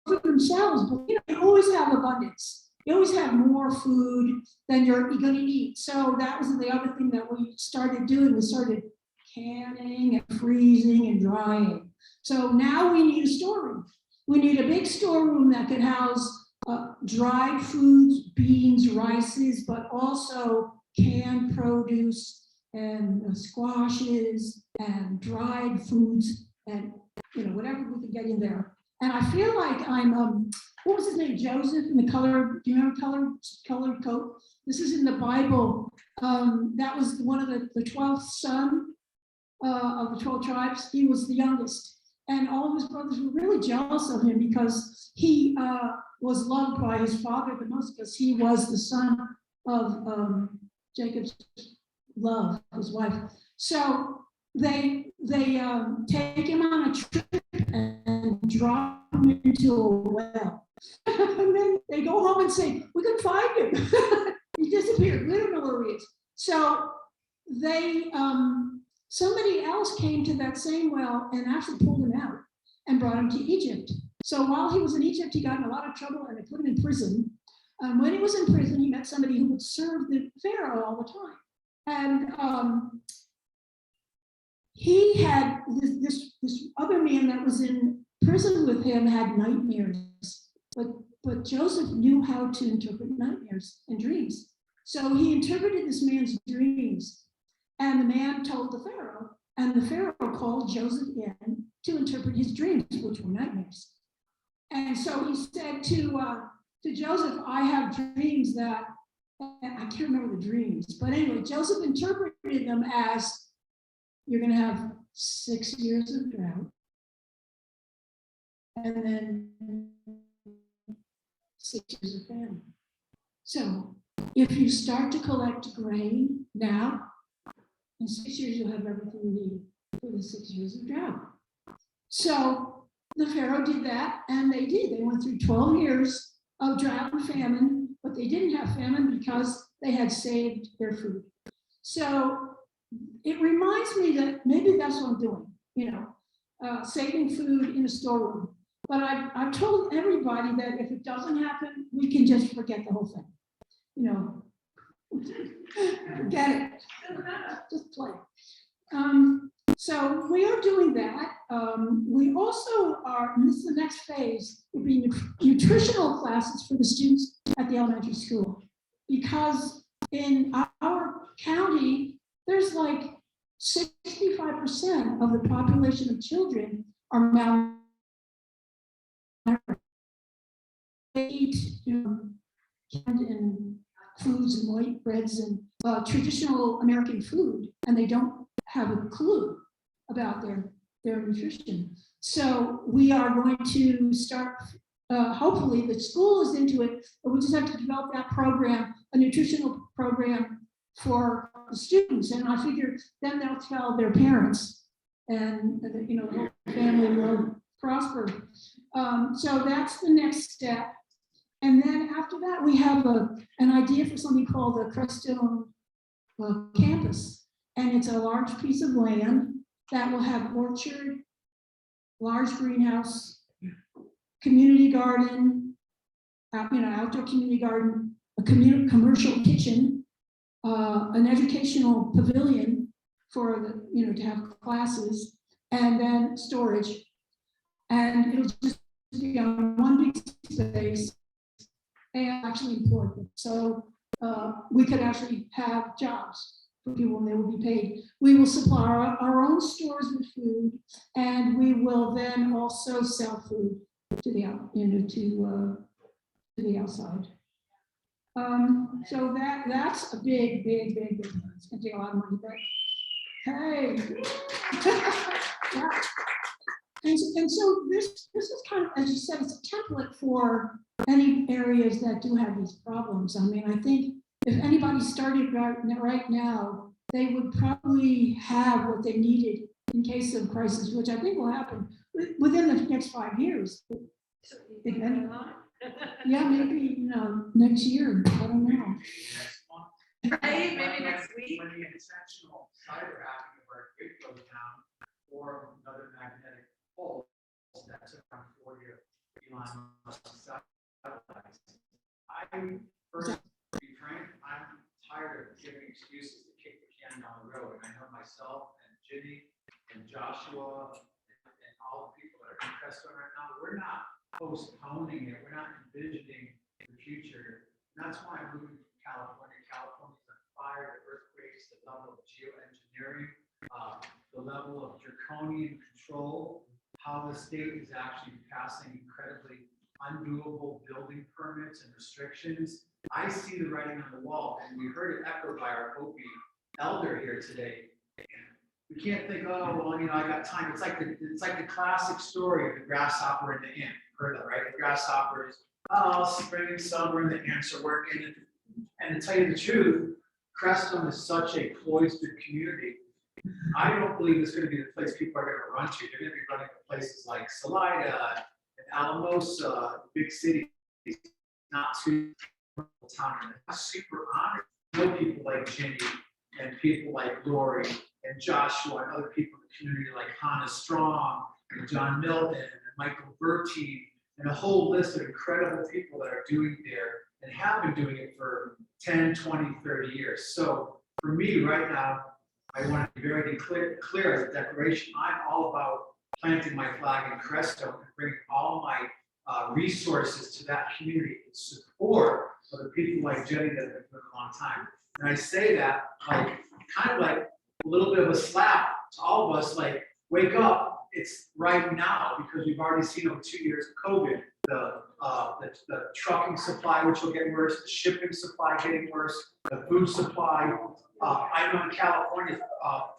for themselves. But you always have abundance. You always have more food than you're going to eat. So that was the other thing that we started doing. We started canning and freezing and drying. So now we need a storeroom. We need a big storeroom that could house dried foods, beans, rices, but also canned produce and squashes and dried foods and whatever we can get in there. And I feel like I'm what was his name? Joseph in the color. Do you remember colored coat? This is in the Bible. That was one of the 12th son of the 12 tribes. He was the youngest. And all of his brothers were really jealous of him because he was loved by his father the most because he was the son of Jacob's love, his wife. So they take him on a trip and drop him into a well. And then they go home and say, we couldn't find him. He disappeared. We don't know where he is. So they somebody else came to that same well and actually pulled him out and brought him to Egypt. So while he was in Egypt, he got in a lot of trouble and they put him in prison. When he was in prison, he met somebody who would serve the Pharaoh all the time. And he had this other man that was in prison with him had nightmares, but Joseph knew how to interpret nightmares and dreams. So he interpreted this man's dreams. And the man told the Pharaoh, and the Pharaoh called Joseph in to interpret his dreams, which were nightmares. And so he said to Joseph, I have dreams that, I can't remember the dreams, but anyway, Joseph interpreted them as, you're going to have 6 years of drought, and then 6 years of famine. So if you start to collect grain now, in 6 years, you'll have everything you need for the 6 years of drought. So the Pharaoh did that, and they did. They went through 12 years of drought and famine, but they didn't have famine because they had saved their food. So it reminds me that maybe that's what I'm doing, saving food in a storeroom. But I've told everybody that if it doesn't happen, we can just forget the whole thing. Forget it. Just play. So we are doing that. We also are, and this is the next phase, will be nutritional classes for the students at the elementary school. Because in our county, there's like 65% of the population of children are malnourished. They eat canned and foods and white breads and traditional American food, and they don't have a clue about their nutrition. So we are going to start, hopefully the school is into it, but we just have to develop that program, a nutritional program for the students. And I figure then they'll tell their parents and the whole family will prosper. So that's the next step. And then after that, we have an idea for something called the Crestone campus. And it's a large piece of land that will have orchard, large greenhouse, community garden, outdoor community garden, a commercial kitchen, an educational pavilion for to have classes, and then storage. And it'll just be on one big space and actually important. So we could actually have jobs for people and they will be paid. We will supply our own stores with food, and we will then also sell food to the to the outside. So that's a big thing. It's gonna take a lot of money, but hey. Yeah. And so this is kind of, as you said, it's a template for any areas that do have these problems. I mean, I think if anybody started right now, they would probably have what they needed in case of crisis, which I think will happen within the next 5 years. If any- Yeah, maybe, next year, I don't know. Hey, maybe next week. When the intentional cyber hacking where it goes down, or another magnetic pulse that's around 40 of Elon Musk's satellites. First, to be frank, I'm tired of giving excuses to kick the can down the road. And I know myself and Ginny and Joshua and all the people that are in Crestone right now, we're not postponing it. We're not envisioning the future. And that's why I'm moving from California. California's on fire, the earthquakes, the level of geoengineering, the level of draconian control, how the state is actually passing incredibly undoable building permits and restrictions. I see the writing on the wall, and we heard it echoed by our Hopi elder here today. We can't think, oh, well, I got time. It's like the classic story of the grasshopper and the ant. Heard that, right? The grasshopper is, spring and summer, and the ants are working. And to tell you the truth, Crestone is such a cloistered community. I don't believe it's going to be the place people are going to run to. They're going to be running to places like Salida and Alamosa, big cities, not too town. I'm super honored to know people like Ginny and people like Lori and Joshua and other people in the community like Hannah Strong and John Milton and Michael Bertine and a whole list of incredible people that are doing there and have been doing it for 10, 20, 30 years. So for me right now, I want to be very clear as a declaration. I'm all about planting my flag in Crestone and bringing all my resources to that community in support of the people like Jenny that have been for a long time. And I say that like kind of like a little bit of a slap to all of us, like, wake up, it's right now, because we've already seen over 2 years of COVID, the trucking supply, which will get worse, the shipping supply getting worse, the food supply. I know in California,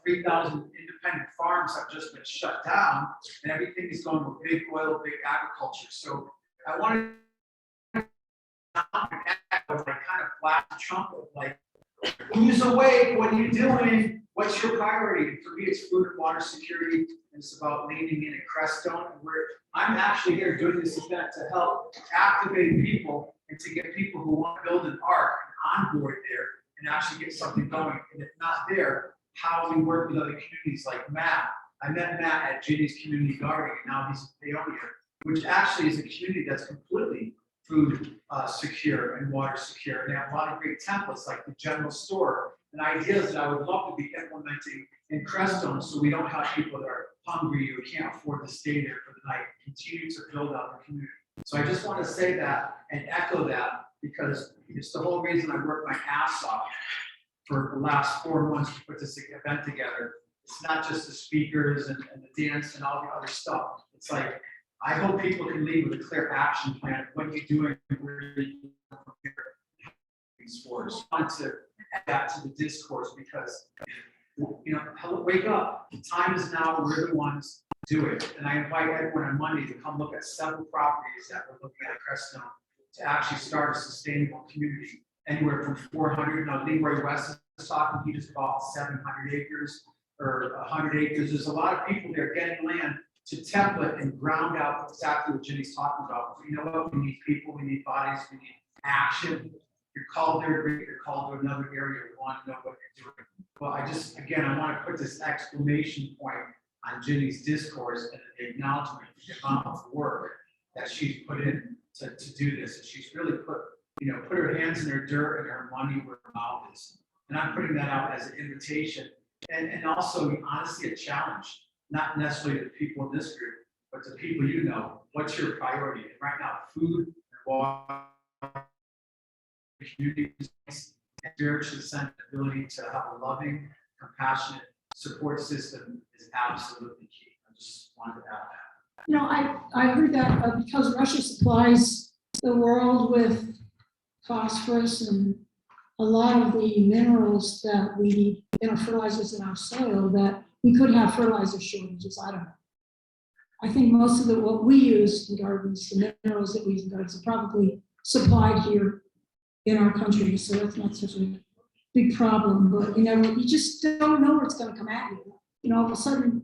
3,000 independent farms have just been shut down, and everything is going with big oil, big agriculture. So I wanted to kind of blast the trumpet, like, who's awake? What are you doing? What's your priority? For me, it's food and water security, and it's about leaning in at Crestone. I'm actually here doing this event to help activate people and to get people who want to build an ark and onboard there and actually get something going. And if not there, how we work with other communities like Matt. I met Matt at Ginny's Community Garden, and now he's a Paonia, which actually is a community that's completely food secure and water secure. And they have a lot of great templates like the general store and ideas that I would love to be implementing in Crestone, so we don't have people that are hungry or can't afford to stay there for the night. Continue to build out the community. So I just want to say that and echo that, because it's the whole reason I worked my ass off for the last 4 months to put this event together. It's not just the speakers and the dance and all the other stuff. It's like, I hope people can leave with a clear action plan. What you're doing, where you're from here, sports. I want to add that to the discourse, because, wake up. The time is now. We're the ones to do it. And I invite everyone on Monday to come look at several properties that we're looking at Crestone to actually start a sustainable community. Anywhere from 400. Now, Leroy West is talking. He just bought 700 acres or 100 acres. There's a lot of people there getting land to template and ground out exactly what Ginny's talking about. You know what? We need people, we need bodies, we need action. You're called there, great. You're called to another area. We want to know what you're doing. Well, I want to put this exclamation point on Ginny's discourse and the acknowledgement of the amount of work that she's put in to do this. And she's really put her hands in her dirt and her money where her mouth is. And I'm putting that out as an invitation and also, honestly, a challenge. Not necessarily to people in this group, but to people what's your priority? And right now, food and water, community, spiritual sense, ability to have a loving, compassionate support system is absolutely key. I just wanted to add that. I heard that because Russia supplies the world with phosphorus and a lot of the minerals that we need in our fertilizers in our soil, that we could have fertilizer shortages. I don't know. I think most of what we use in gardens, the minerals that we use in gardens are probably supplied here in our country, so that's not such a big problem, but you just don't know where it's gonna come at you. All of a sudden,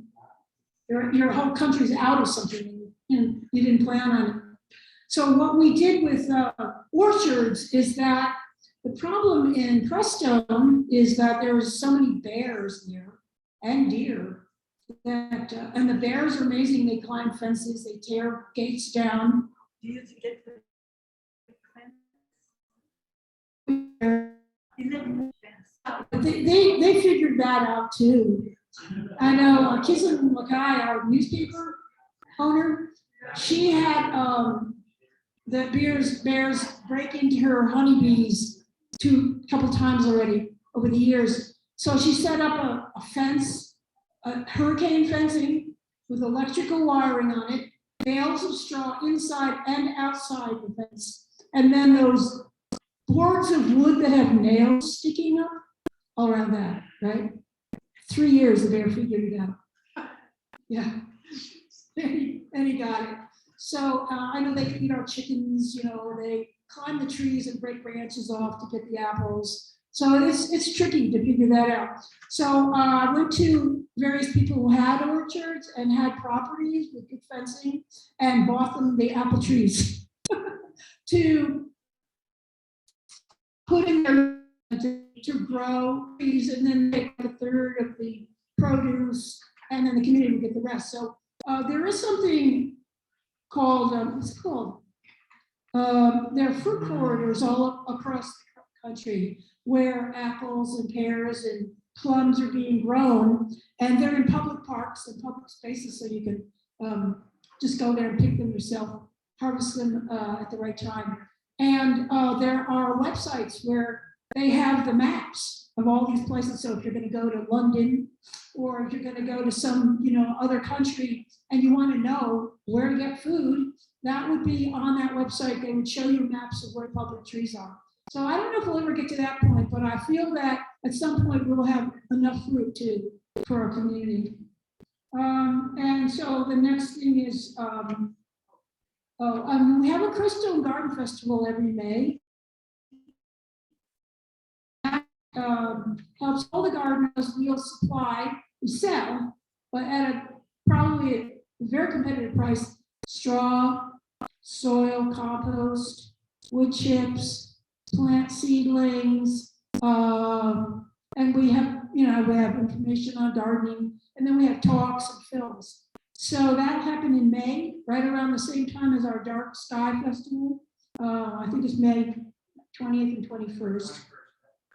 your whole country's out of something and you didn't plan on it. So what we did with orchards is that the problem in Crestone is that there's so many bears there and deer that, and the bears are amazing. They climb fences, they tear gates down. Do you get the They figured that out too. I know Kizan Mackay, our newspaper owner, she had the bears break into her honeybees a couple times already over the years. So she set up a fence, a hurricane fencing with electrical wiring on it, bales of straw inside and outside the fence, and then those boards of wood that have nails sticking up all around that, right? 3 years the bear figured it out. Yeah, and he got it. So I know they eat our chickens, they climb the trees and break branches off to get the apples. So it's tricky to figure that out. So I went to various people who had orchards and had properties with good fencing and bought them the apple trees to put in there to grow trees, and then take a third of the produce, and then the community would get the rest. So there is something called, what's it called? There are fruit corridors all across the country where apples and pears and plums are being grown, and they're in public parks and public spaces, so you can just go there and pick them yourself, harvest them at the right time. And there are websites where they have the maps of all these places. So if you're going to go to London, or if you're going to go to some other country and you want to know where to get food, that would be on that website. They would show you maps of where public trees are. So I don't know if we'll ever get to that point, but I feel that at some point we'll have enough fruit too for our community. And so the next thing is, we have a Crestone Garden Festival every May. Helps all the gardeners. We'll supply, we sell, but at probably a very competitive price, straw, soil, compost, wood chips, plant seedlings, and we have, we have information on gardening, and then we have talks and films. So that happened in May, right around the same time as our Dark Sky Festival. I think it's May 20th and 21st.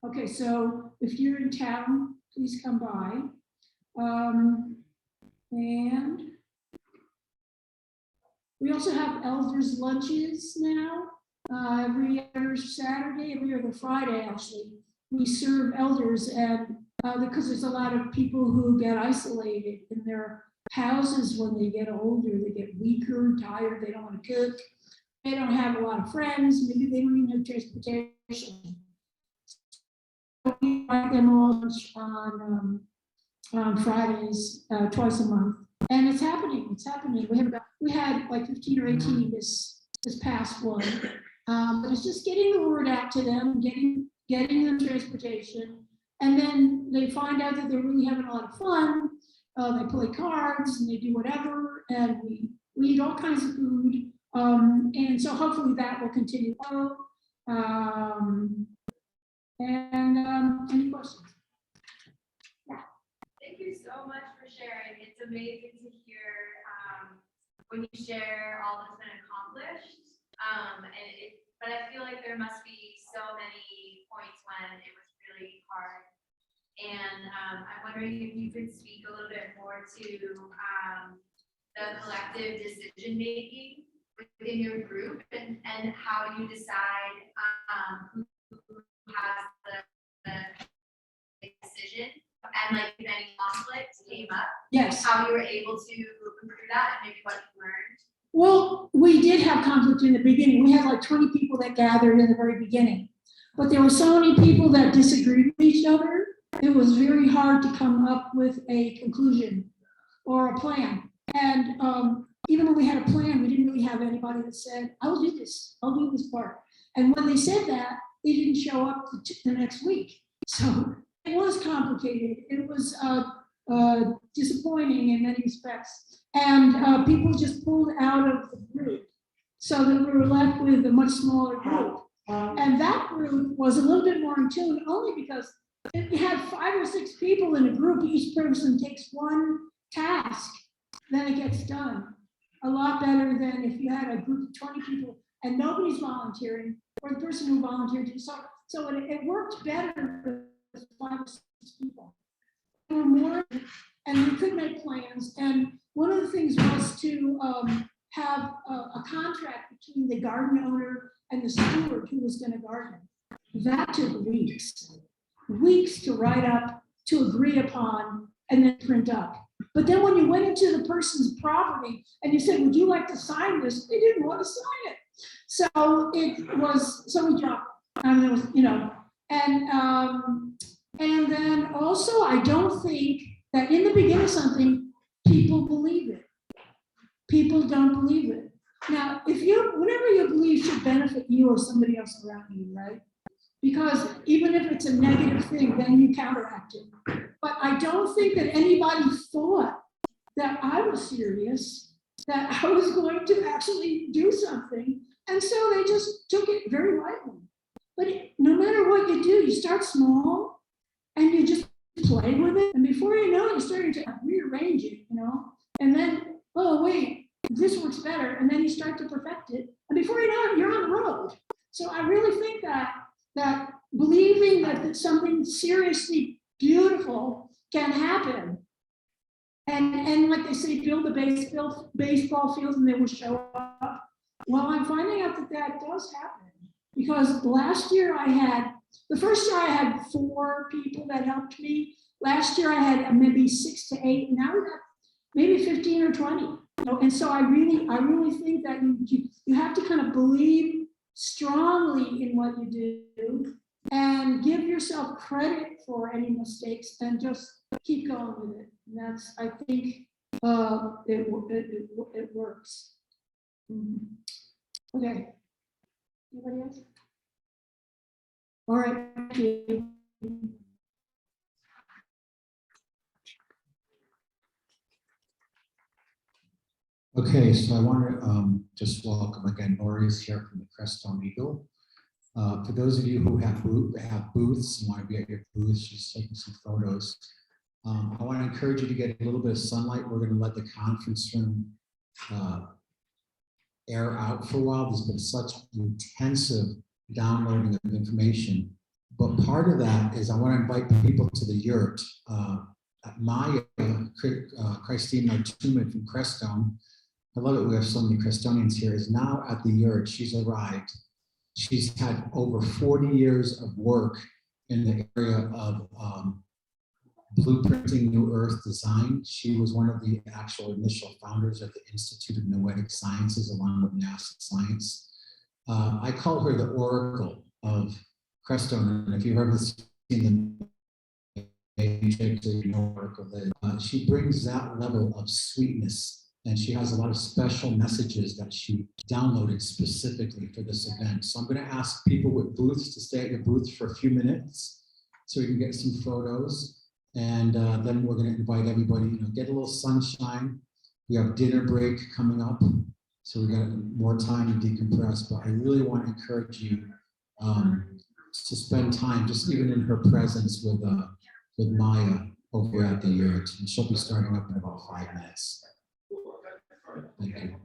Okay, so if you're in town, please come by. And we also have elders lunches now. Every other Saturday, every other Friday, actually, we serve elders, and because there's a lot of people who get isolated in their houses when they get older, they get weaker, tired, they don't want to cook, they don't have a lot of friends, maybe they don't even have transportation. We invite them all on Fridays, twice a month, and it's happening. It's happening. We had like 15 or 18 this past one, but it's just getting the word out to them, getting them transportation, and then they find out that they're really having a lot of fun. They play cards and they do whatever, and we eat all kinds of food, and so hopefully that will continue. Any questions? Yeah. Thank you so much for sharing. It's amazing to hear when you share all that's been accomplished. But I feel like there must be so many points when it was really hard. And I'm wondering if you could speak a little bit more to the collective decision making within your group, and how you decide who has the decision, and like if any conflict came up, Yes. how you were able to improve that, and maybe what you learned. Well, we did have conflict in the beginning. We had like 20 people that gathered in the very beginning, but there were so many people that disagreed with each other. It was very hard to come up with a conclusion or a plan. And we had a plan, we didn't really have anybody that said, I'll do this part. And when they said that, they didn't show up the next week. So it was complicated. It was disappointing in many respects. And people just pulled out of the group so that we were left with a much smaller group. And that group was a little bit more in tune only because if you had 5 or 6 people in a group, each person takes one task, then it gets done. A lot better than if you had a group of 20 people and nobody's volunteering, or the person who volunteered. So it worked better with 5 or 6 people. There were more, and we could make plans. And one of the things was to have a contract between the garden owner and the steward who was going to garden. That took weeks to write up, to agree upon, and then print up. But then when you went into the person's property and you said, would you like to sign this? They didn't want to sign it. So we dropped it. And it was, and then also, I don't think that in the beginning of something, people believe it. People don't believe it. Now, whatever you believe should benefit you or somebody else around you, right? Because even if it's a negative thing, then you counteract it. But I don't think that anybody thought that I was serious, that I was going to actually do something. And so they just took it very lightly. But no matter what you do, you start small and you just play with it. And before you know it, you're starting to rearrange it, and then, oh, wait, this works better. And then you start to perfect it. And before you know it, you're on the road. So I really think that believing that something seriously beautiful can happen. And like they say, build a baseball field and they will show up. Well, I'm finding out that does happen. Because the first year I had 4 people that helped me. Last year I had maybe 6 to 8. Now we got maybe 15 or 20. And so I really think that you have to kind of believe strongly in what you do and give yourself credit for any mistakes and just keep going with it. And that's, I think, it works. Okay. Anybody else? All right. Thank you. Okay, so I want to just welcome again, Lori is here from the Crestone Eagle. For those of you who have booths and want to be at your booth, she's taking some photos. I want to encourage you to get a little bit of sunlight. We're going to let the conference room air out for a while. There's been such intensive downloading of information. But part of that is I want to invite people to the yurt. Maya, Christine Martuman from Crestone, I love it, we have so many Crestonians here, is now at the yurt. She's arrived. She's had over 40 years of work in the area of blueprinting New Earth design. She was one of the actual initial founders of the Institute of Noetic Sciences along with NASA Science. I call her the Oracle of Crestone. And if you've ever seen the Matrix, you know Oracle, she brings that level of sweetness. And she has a lot of special messages that she downloaded specifically for this event. So I'm going to ask people with booths to stay at your booths for a few minutes so we can get some photos. And then we're going to invite everybody, get a little sunshine. We have dinner break coming up, so we got more time to decompress. But I really want to encourage you to spend time, just even in her presence, with Maya over at the yurt. And she'll be starting up in about 5 minutes. Thank you.